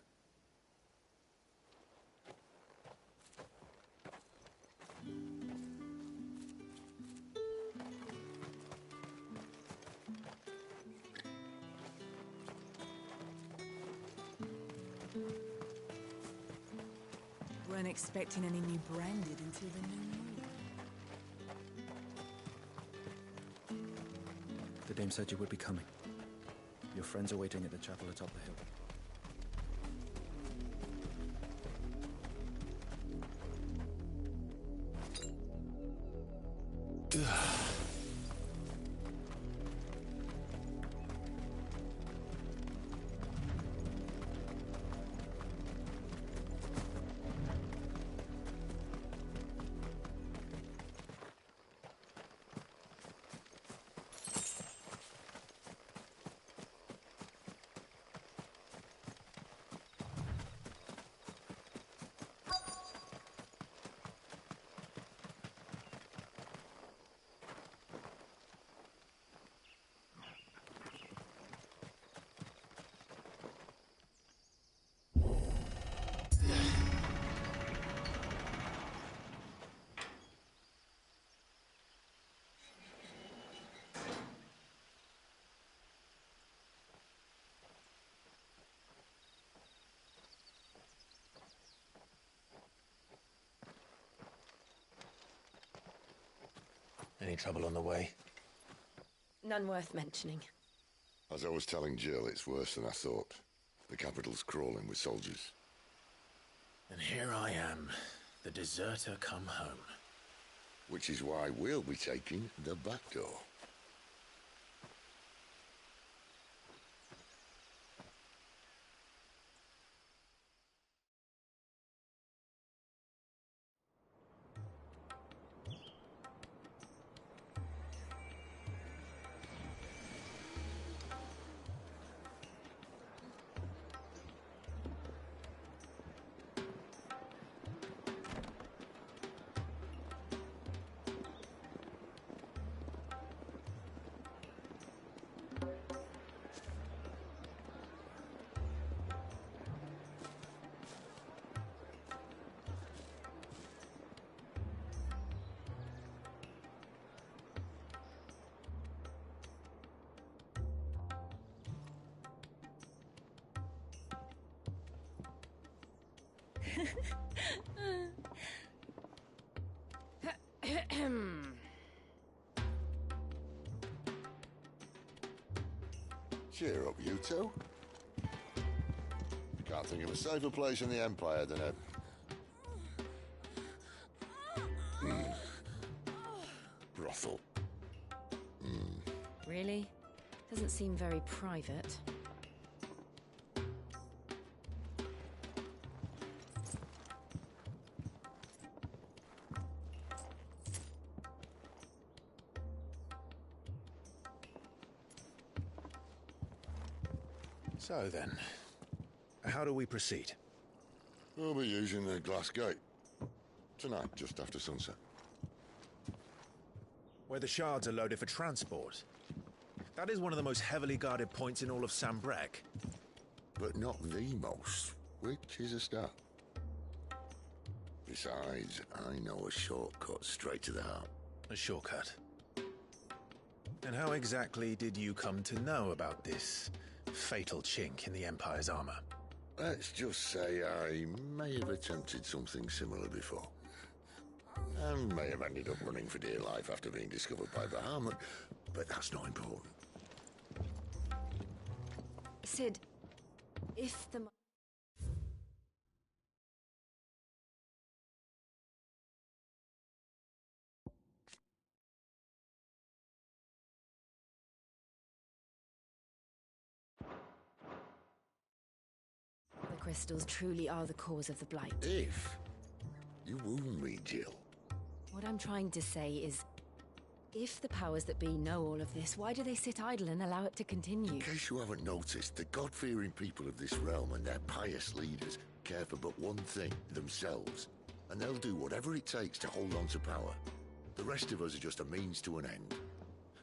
Weren't expecting any new branded until the new moon. The dame said you would be coming. Your friends are waiting at the chapel atop the hill. Any trouble on the way? None worth mentioning. As I was telling Jill, it's worse than I thought. The capital's crawling with soldiers. And here I am, the deserter come home. Which is why we'll be taking the back door. Cheer up, you two. Can't think of a safer place in the Empire than a... brothel. Really? Doesn't seem very private. So then, how do we proceed? We'll be using the glass gate. Tonight, just after sunset. Where the shards are loaded for transport. That is one of the most heavily guarded points in all of Sambrek. But not the most, which is a start. Besides, I know a shortcut straight to the heart. A shortcut? And how exactly did you come to know about this fatal chink in the Empire's armor? Let's just say I may have attempted something similar before. And may have ended up running for dear life after being discovered by Bahamut, but that's not important. Sid, if the... The crystals truly are the cause of the blight. If you wound me, Jill. What I'm trying to say is, if the powers that be know all of this, why do they sit idle and allow it to continue? In case you haven't noticed, the God-fearing people of this realm and their pious leaders care for but one thing, themselves. And they'll do whatever it takes to hold on to power. The rest of us are just a means to an end.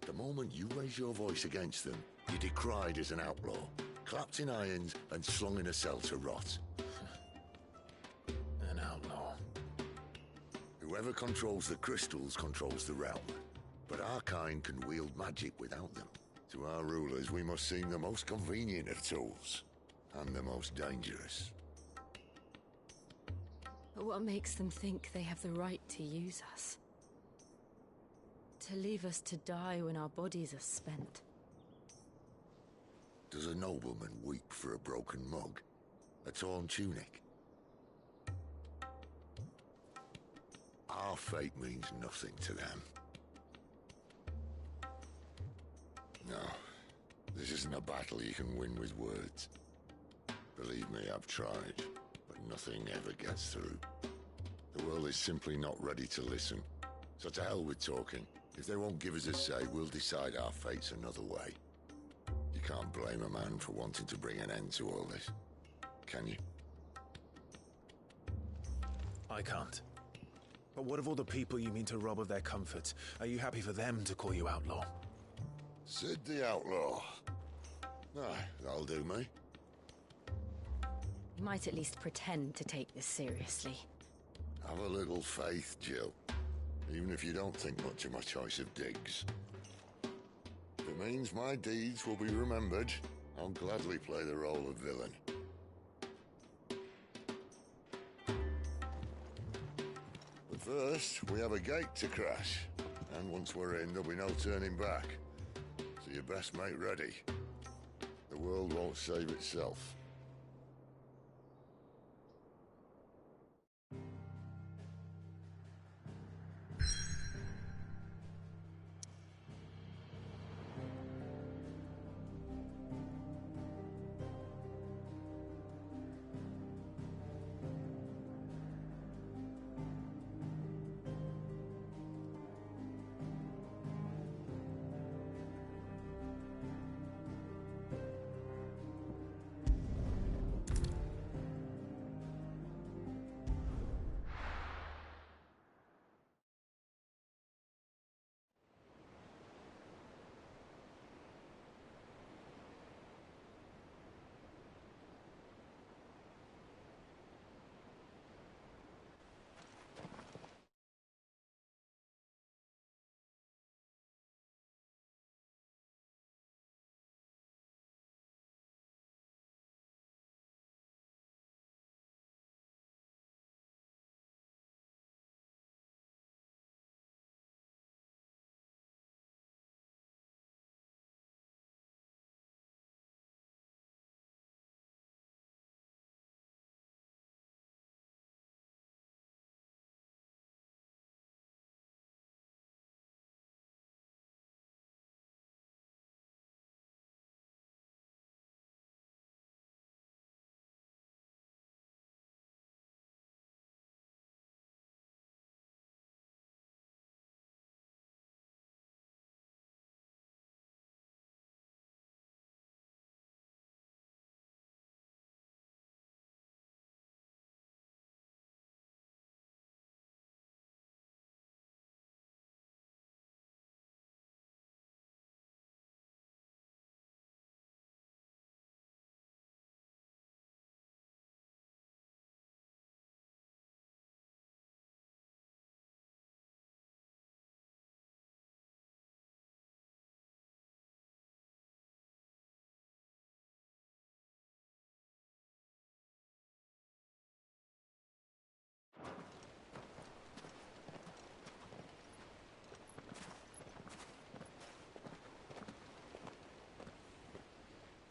The moment you raise your voice against them, you're decried as an outlaw, clapped in irons and slung in a cell to rot. An outlaw. Whoever controls the crystals controls the realm. But our kind can wield magic without them. To our rulers, we must seem the most convenient of tools. And the most dangerous. But what makes them think they have the right to use us? To leave us to die when our bodies are spent? Does a nobleman weep for a broken mug? A torn tunic? Our fate means nothing to them. No, this isn't a battle you can win with words. Believe me, I've tried, but nothing ever gets through. The world is simply not ready to listen. So to hell with talking. If they won't give us a say, we'll decide our fates another way. You can't blame a man for wanting to bring an end to all this, can you? I can't. But what of all the people you mean to rob of their comfort? Are you happy for them to call you outlaw? Sid the Outlaw. Aye, that'll do me. You might at least pretend to take this seriously. Have a little faith, Jill. Even if you don't think much of my choice of digs. If it means my deeds will be remembered, I'll gladly play the role of villain. But first, we have a gate to crash. And once we're in, there'll be no turning back. So you best make ready. The world won't save itself.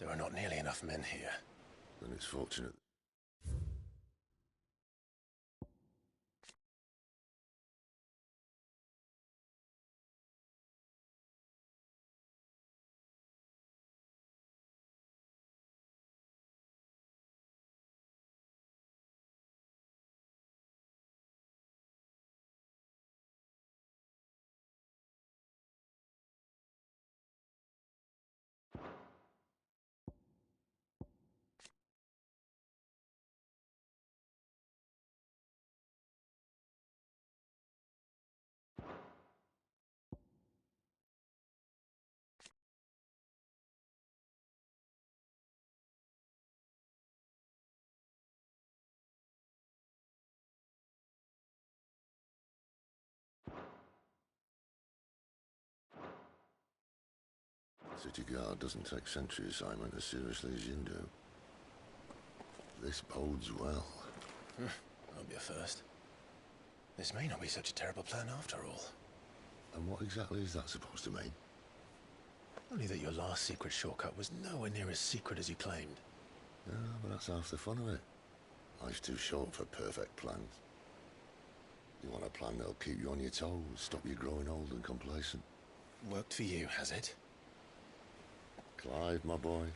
There are not nearly enough men here. Then it's fortunate. City Guard doesn't take sentry assignment as seriously as you do. This bodes well. That'll be a first. This may not be such a terrible plan after all. And what exactly is that supposed to mean? Only that your last secret shortcut was nowhere near as secret as you claimed. Yeah, but that's half the fun of it. Life's too short for perfect plans. You want a plan that'll keep you on your toes, stop you growing old and complacent. Worked for you, has it? Clive, my boy,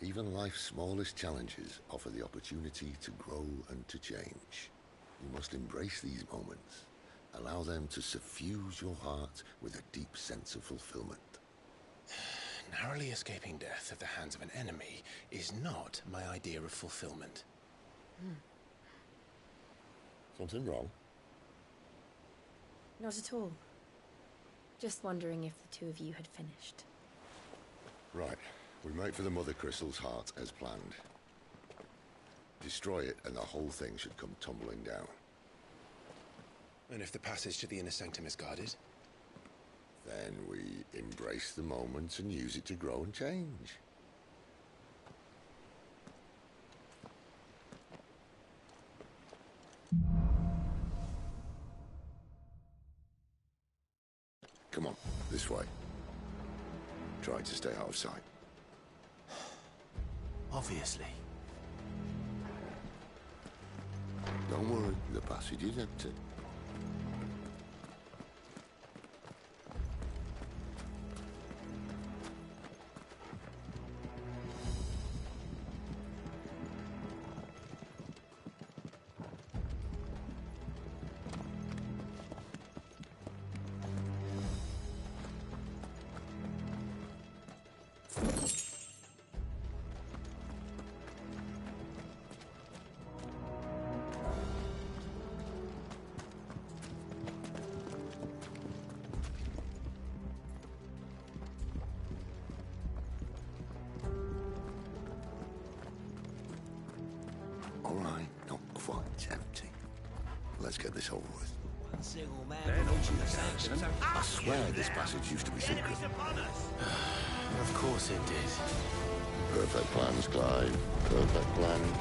even life's smallest challenges offer the opportunity to grow and to change. You must embrace these moments. Allow them to suffuse your heart with a deep sense of fulfillment. Narrowly escaping death at the hands of an enemy is not my idea of fulfillment. Something wrong? Not at all. Just wondering if the two of you had finished. Right. We make for the Mother Crystal's heart as planned. Destroy it and the whole thing should come tumbling down. And if the passage to the inner sanctum is guarded? Then we embrace the moment and use it to grow and change. Come on, this way. Try to stay out of sight. Obviously. Don't worry, the passage is empty. All right, not quite empty. Let's get this over with. I swear this passage used to be secret. Of course it did. Perfect plans, Clive. Perfect plans.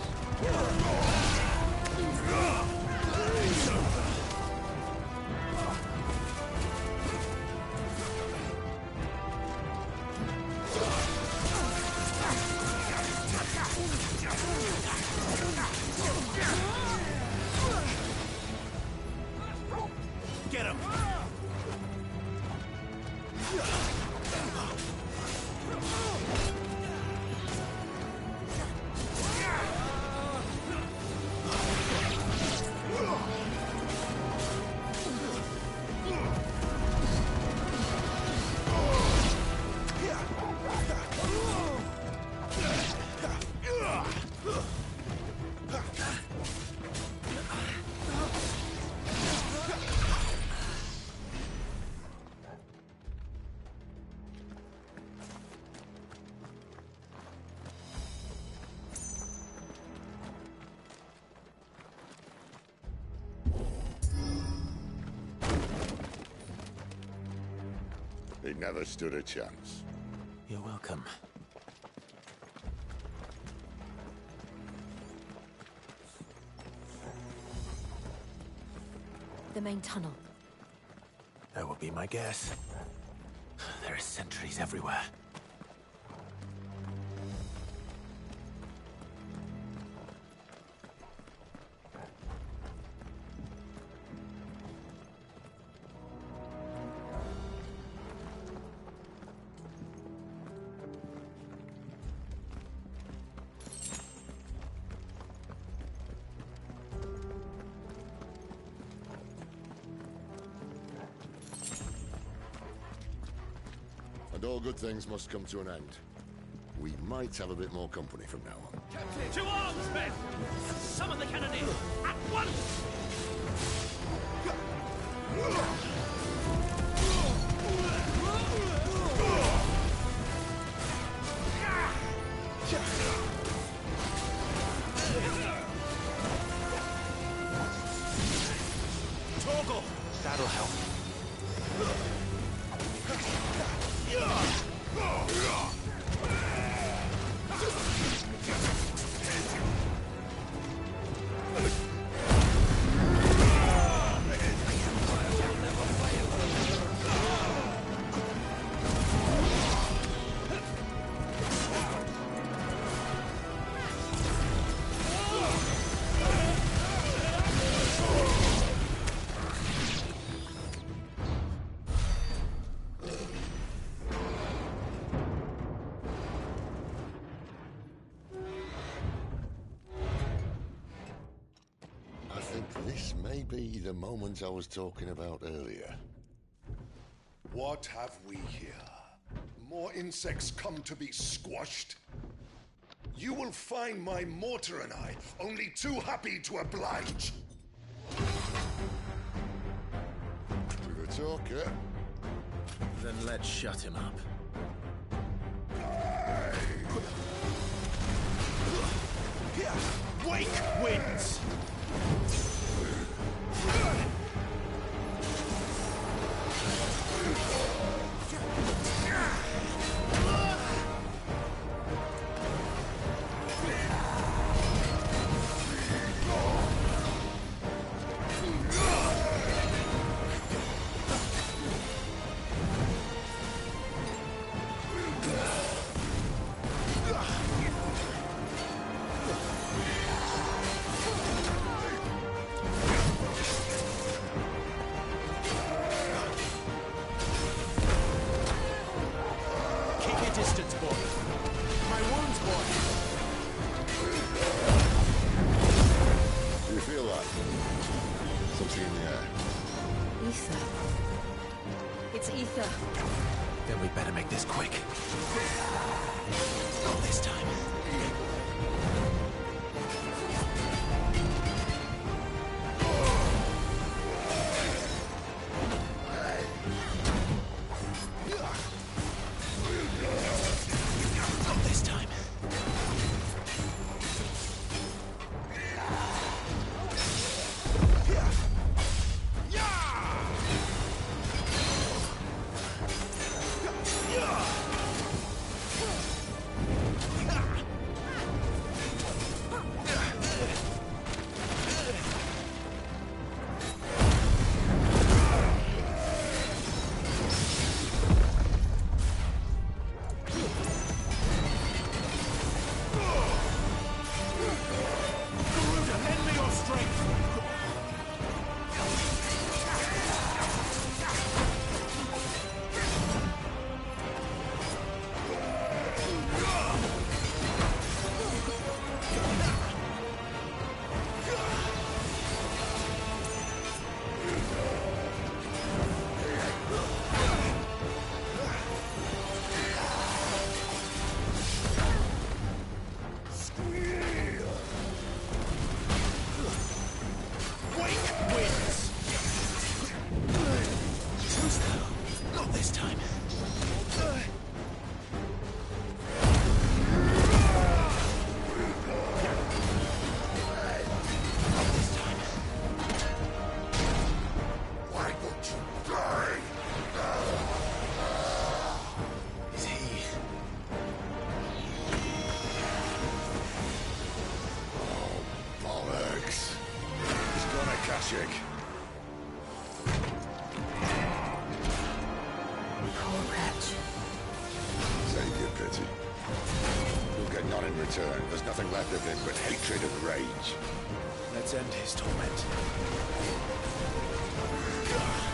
Get him! He never stood a chance. You're welcome. The main tunnel. That would be my guess. There are sentries everywhere. And all good things must come to an end. We might have a bit more company from now on. Captain! To arms, men! Summon the cannoneer! At once! Toggle! That'll help. I think this may be the moment I was talking about earlier. What have we here? More insects come to be squashed? You will find my mortar and I only too happy to oblige. To the talker. Then let's shut him up. Wake winds! either. Then we better make this quick. Not this time. Not this time. Not this time. Why won't you die? Is he? Oh, bollocks. He's got a Kashyyyk. Poor wretch. Save your pity. You'll get none in return. There's nothing left of him but hatred and rage. Let's end his torment. Ugh!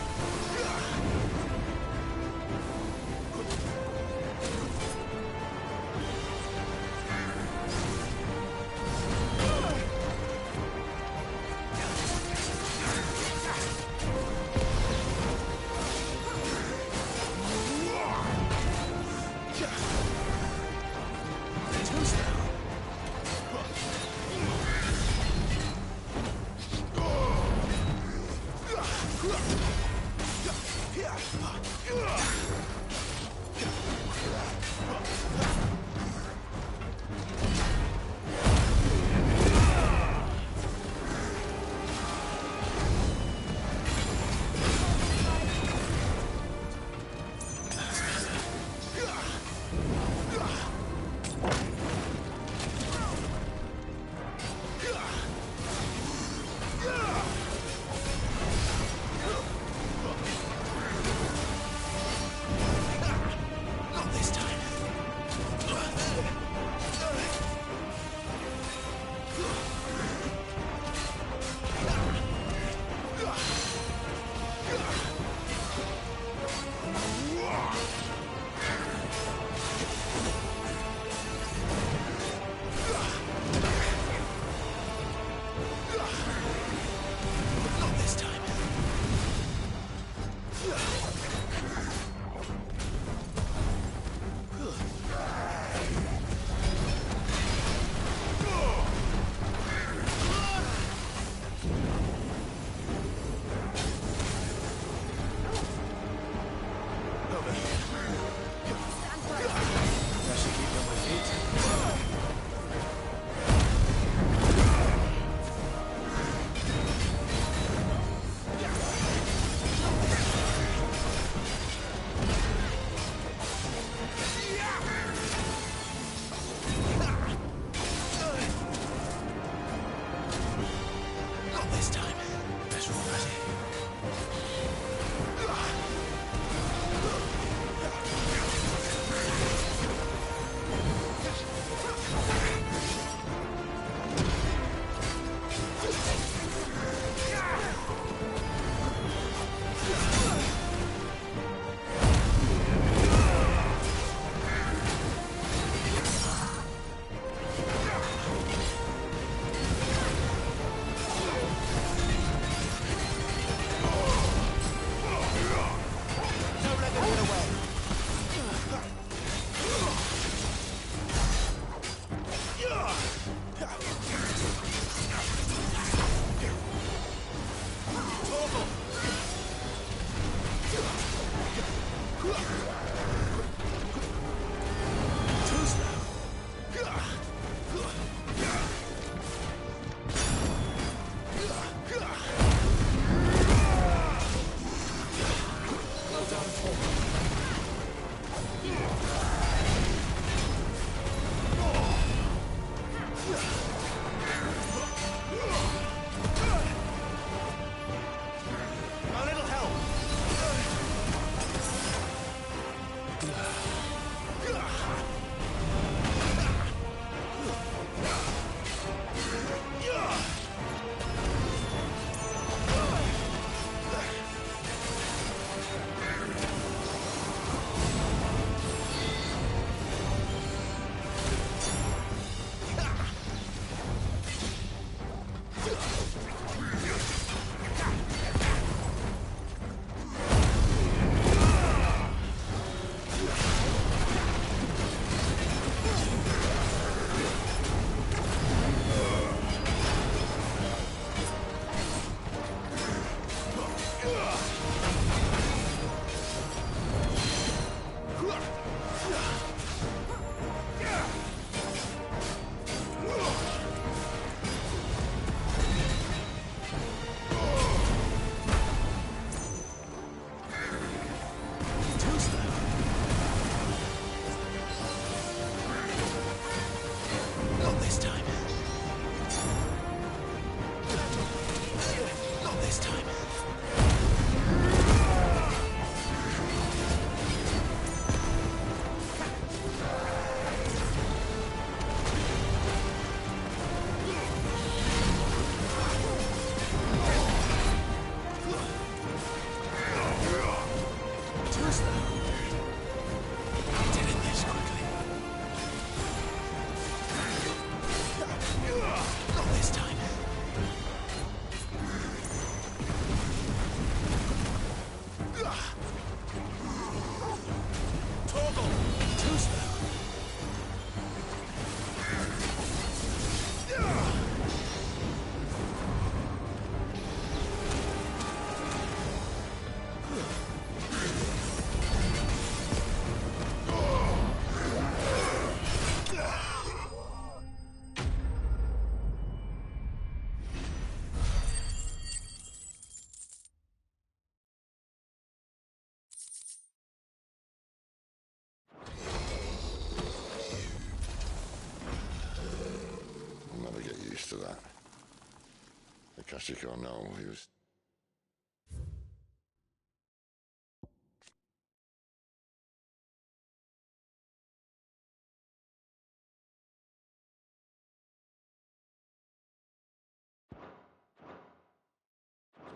Akashic or no, he was...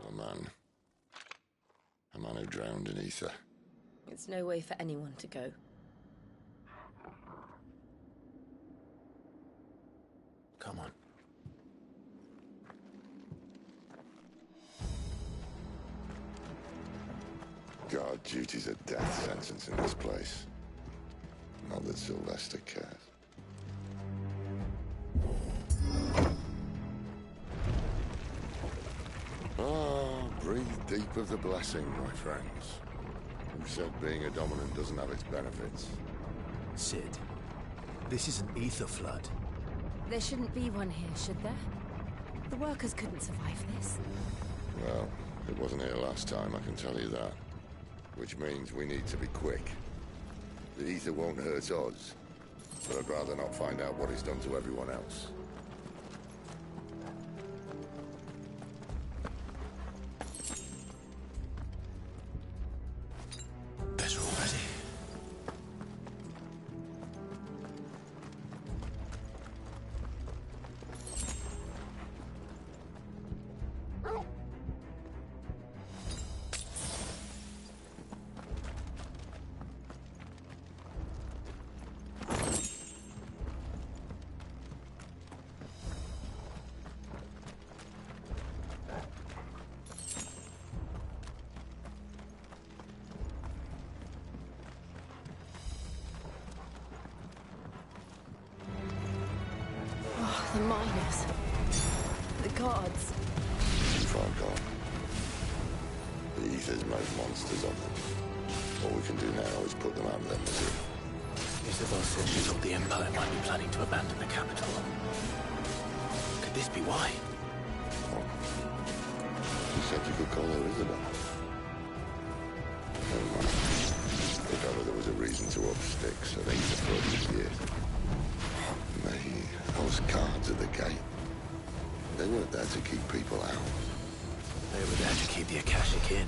A man. A man who drowned in ether. It's no way for anyone to go. Come on. Guard duty's a death sentence in this place. Not that Sylvester cares. Ah, breathe deep of the blessing, my friends. Who said being a dominant doesn't have its benefits? Sid, this is an ether flood. There shouldn't be one here, should there? The workers couldn't survive this. Well, it wasn't here last time, I can tell you that. Which means we need to be quick. The ether won't hurt us, but I'd rather not find out what it's done to everyone else. Better already. The miners. The guards. Fuck off. The ether's made monsters of them. All we can do now is put them out of their misery. Isabel said she thought the Empire might be planning to abandon the capital. Could this be why? Oh. She said you could call her Isabel. Never mind. If ever there was a reason to up sticks, I think it's the first year. Those guards at the gate. They weren't there to keep people out. They were there to keep the Akashic in.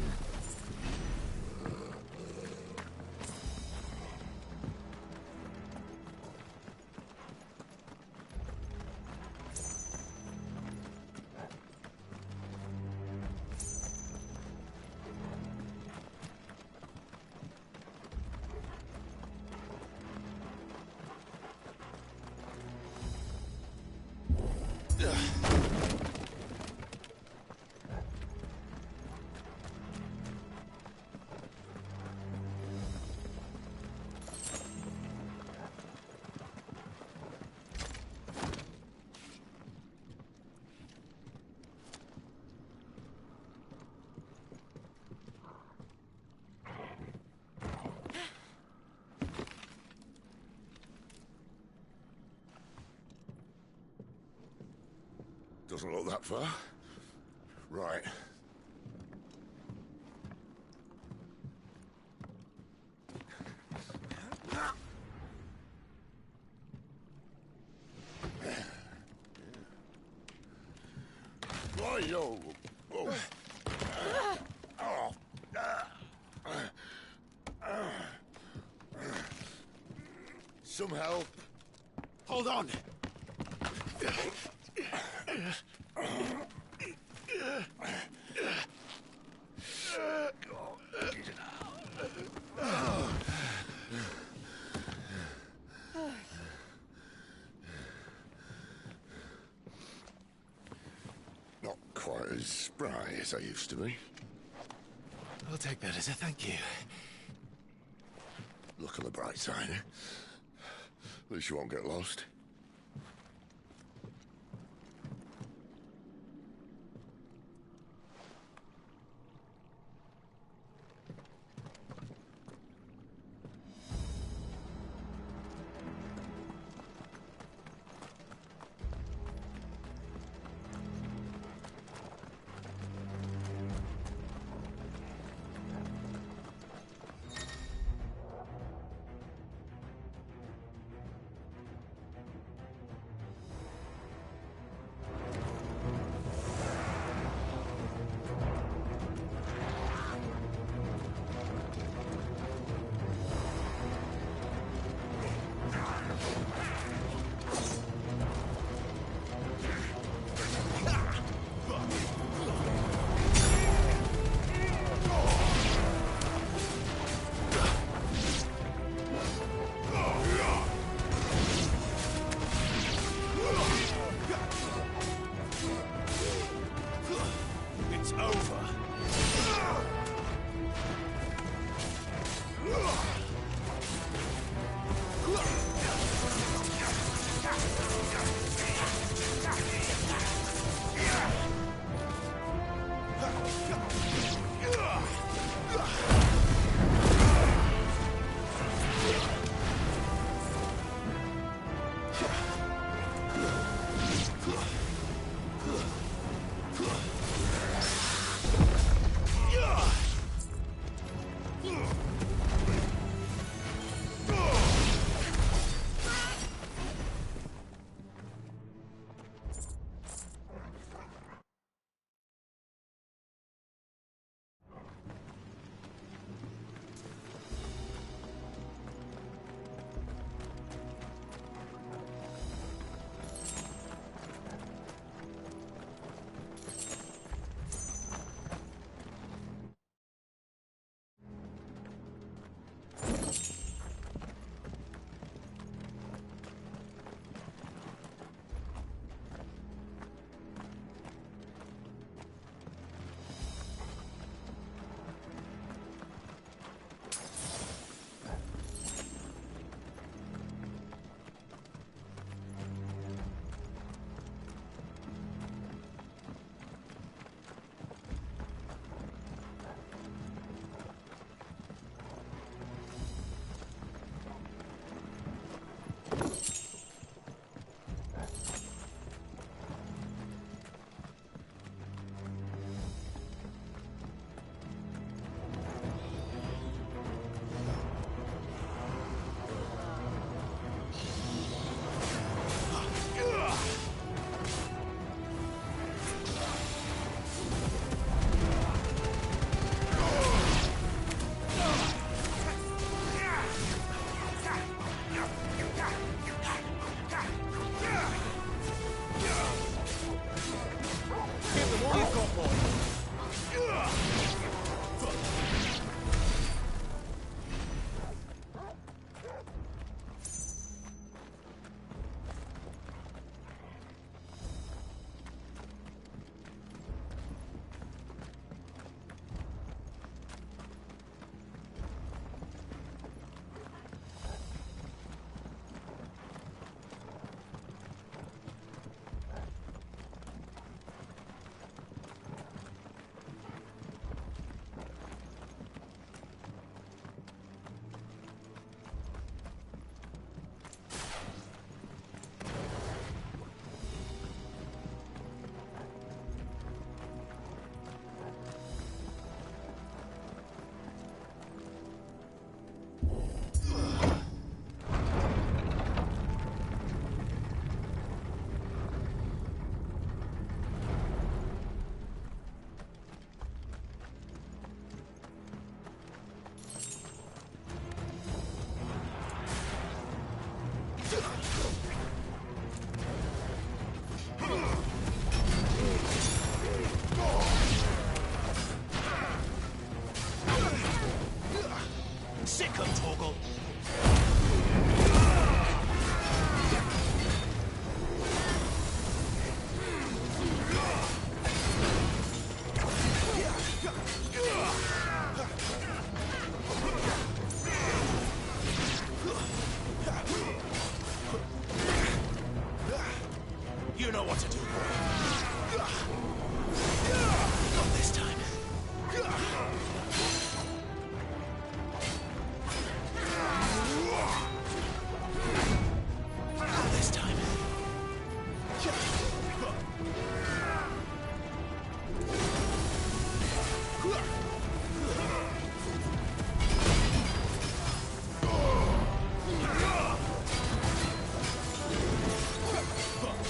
Doesn't look that far. Right. Yo. Oh. Some help. Hold on. Not quite as spry as I used to be. I'll take that as a thank you. Look on the bright side, eh? At least you won't get lost.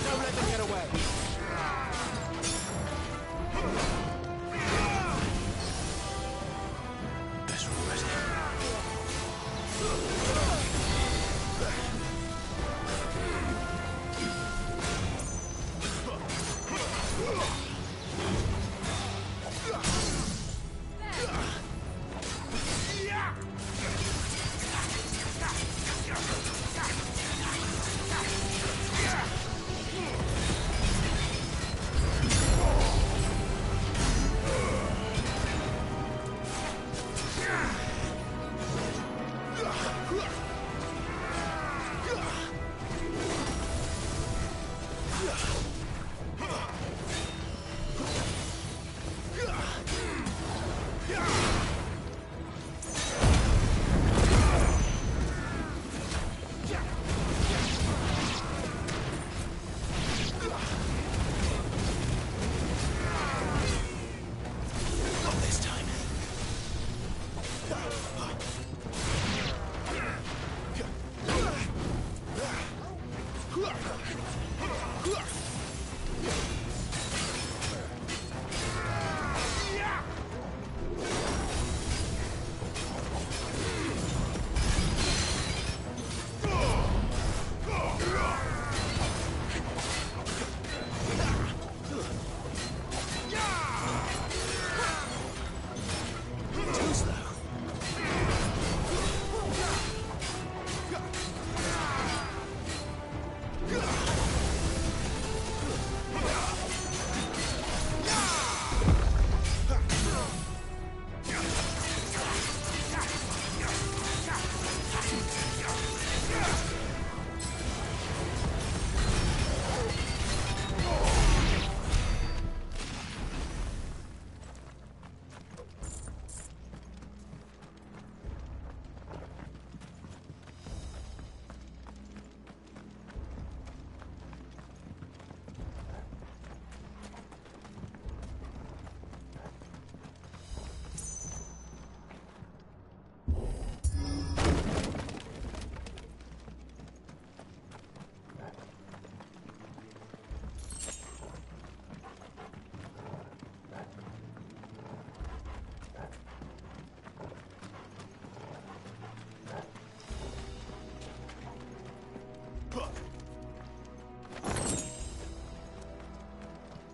Don't let them get away.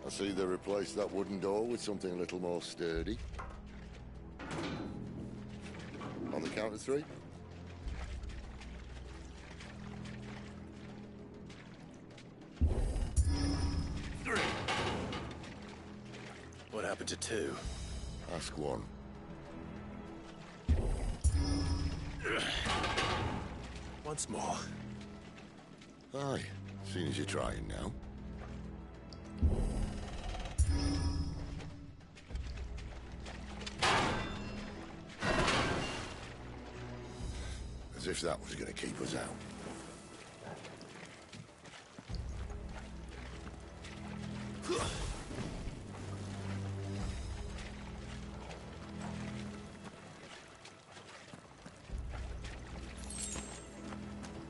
I see they replaced that wooden door with something a little more sturdy. On the count of 3? What happened to 2? Ask 1. Once more. Aye, seeing as you're trying now. As if that was going to keep us out.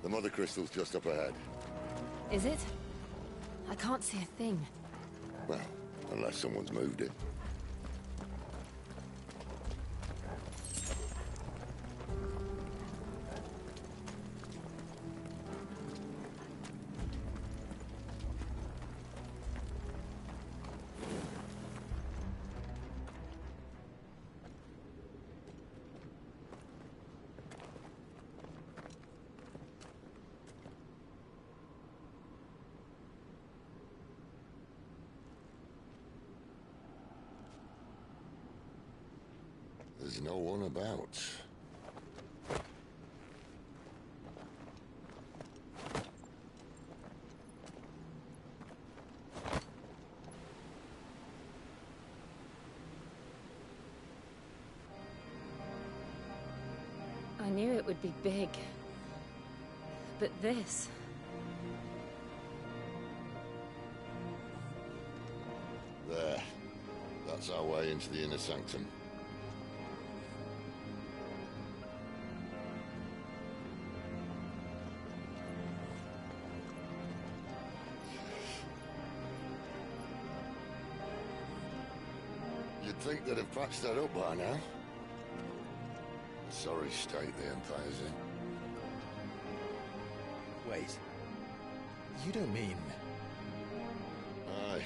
The mother crystal's just up ahead. Is it? I can't see a thing. Well, unless someone's moved it. There's no one about. I knew it would be big. But this... There. That's our way into the inner sanctum. You'd think they'd have patched that up by now. A sorry state the Empire's in. Wait. You don't mean... Aye.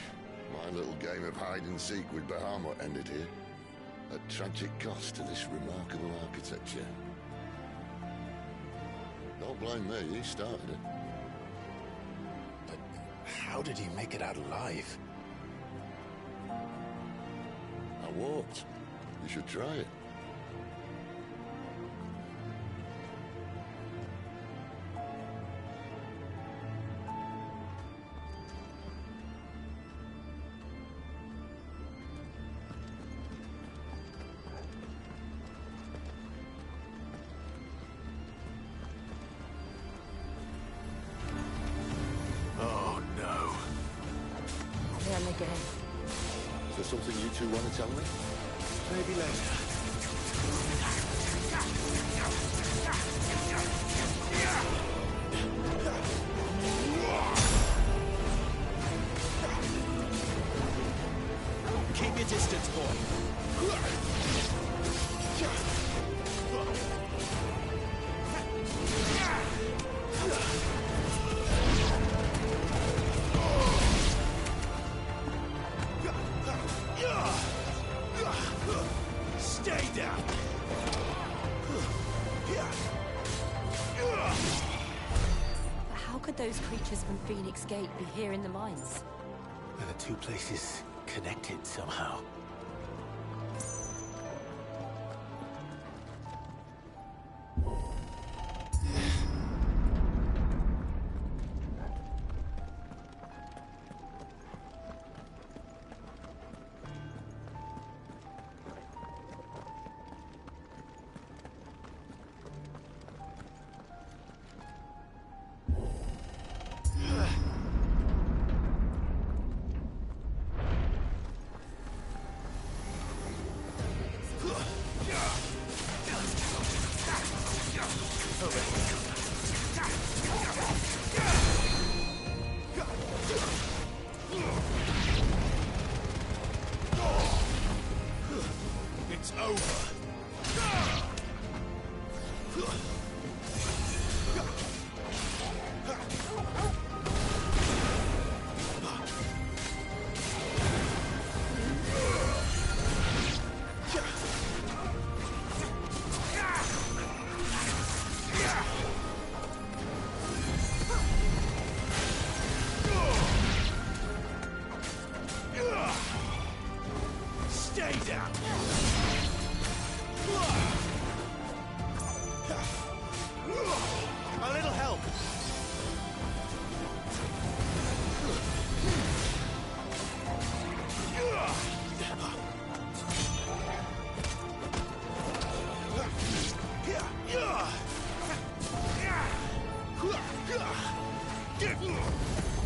My little game of hide-and-seek with Bahamut ended here. At tragic cost to this remarkable architecture. Don't blame me, he started it. But how did he make it out alive? I walked. You should try it. Oh, no. Them again. Is there something you two want to tell me? Maybe later. Keep your distance, boy. Stay down. But how could those creatures from Phoenix Gate be here in the mines? Are the two places connected somehow?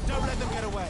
Don't let them get away.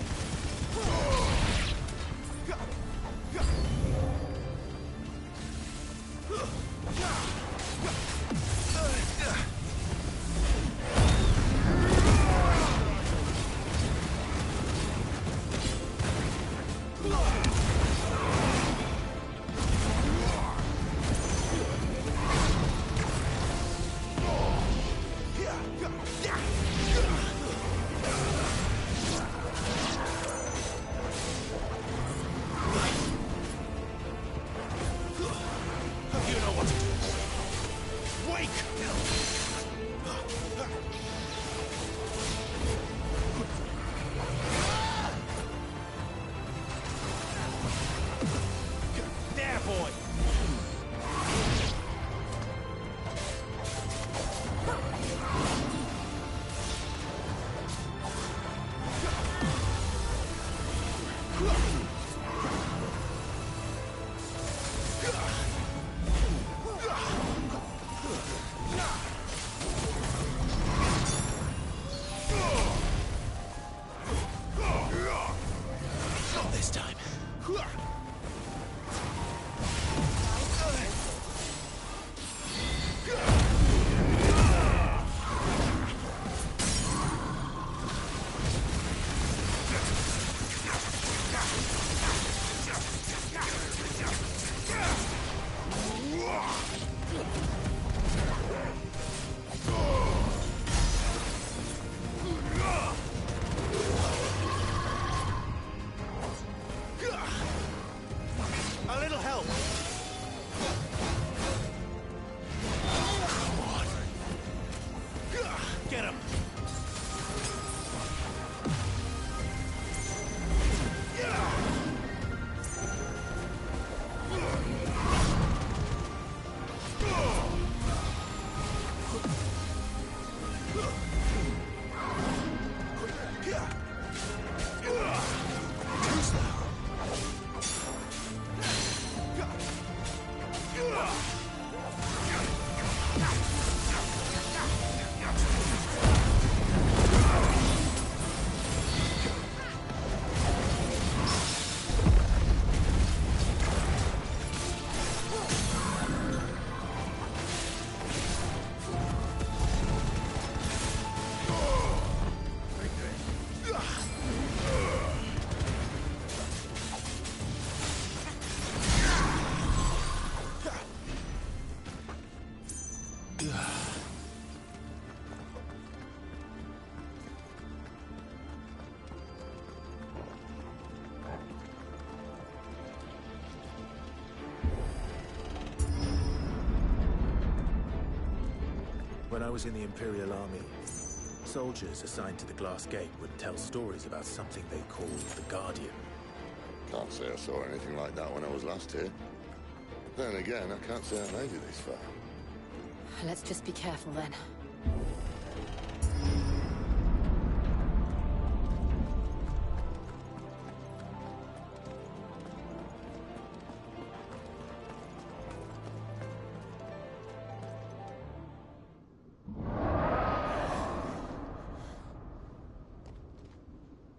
When I was in the Imperial Army, soldiers assigned to the Glass Gate would tell stories about something they called the Guardian. Can't say I saw anything like that when I was last here. Then again, I can't say I made it this far. Let's just be careful then.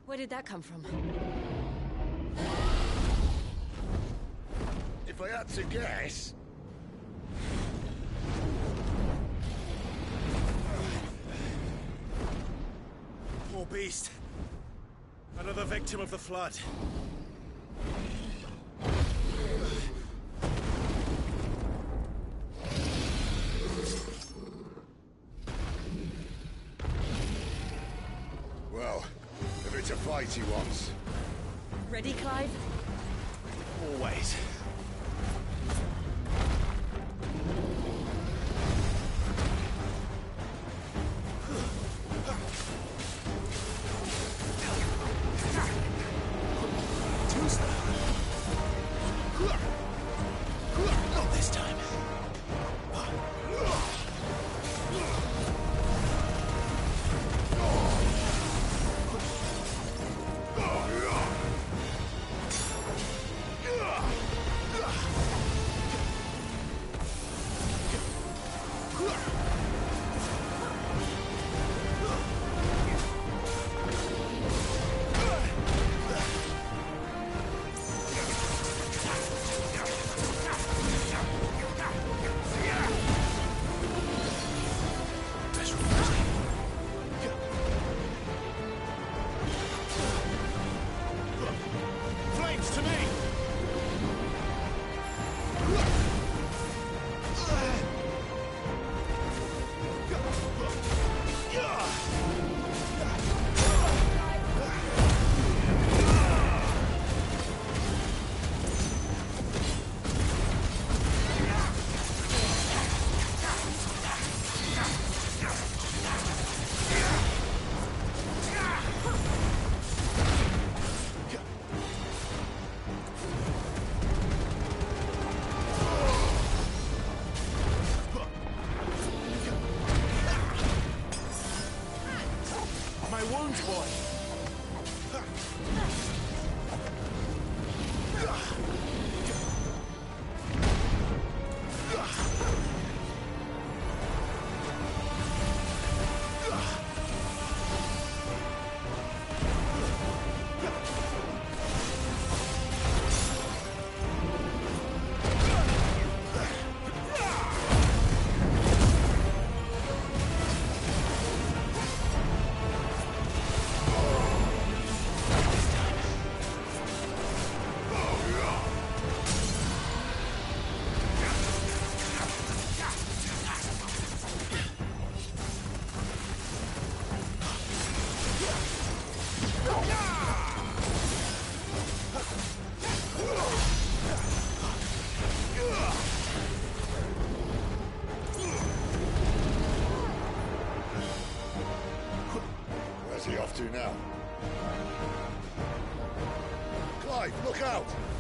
Where did that come from? If I had to guess... Poor beast. Another victim of the Flood. Well, if it's a fight he wants. Ready, Clive? Always. Not this time. knife! Look out!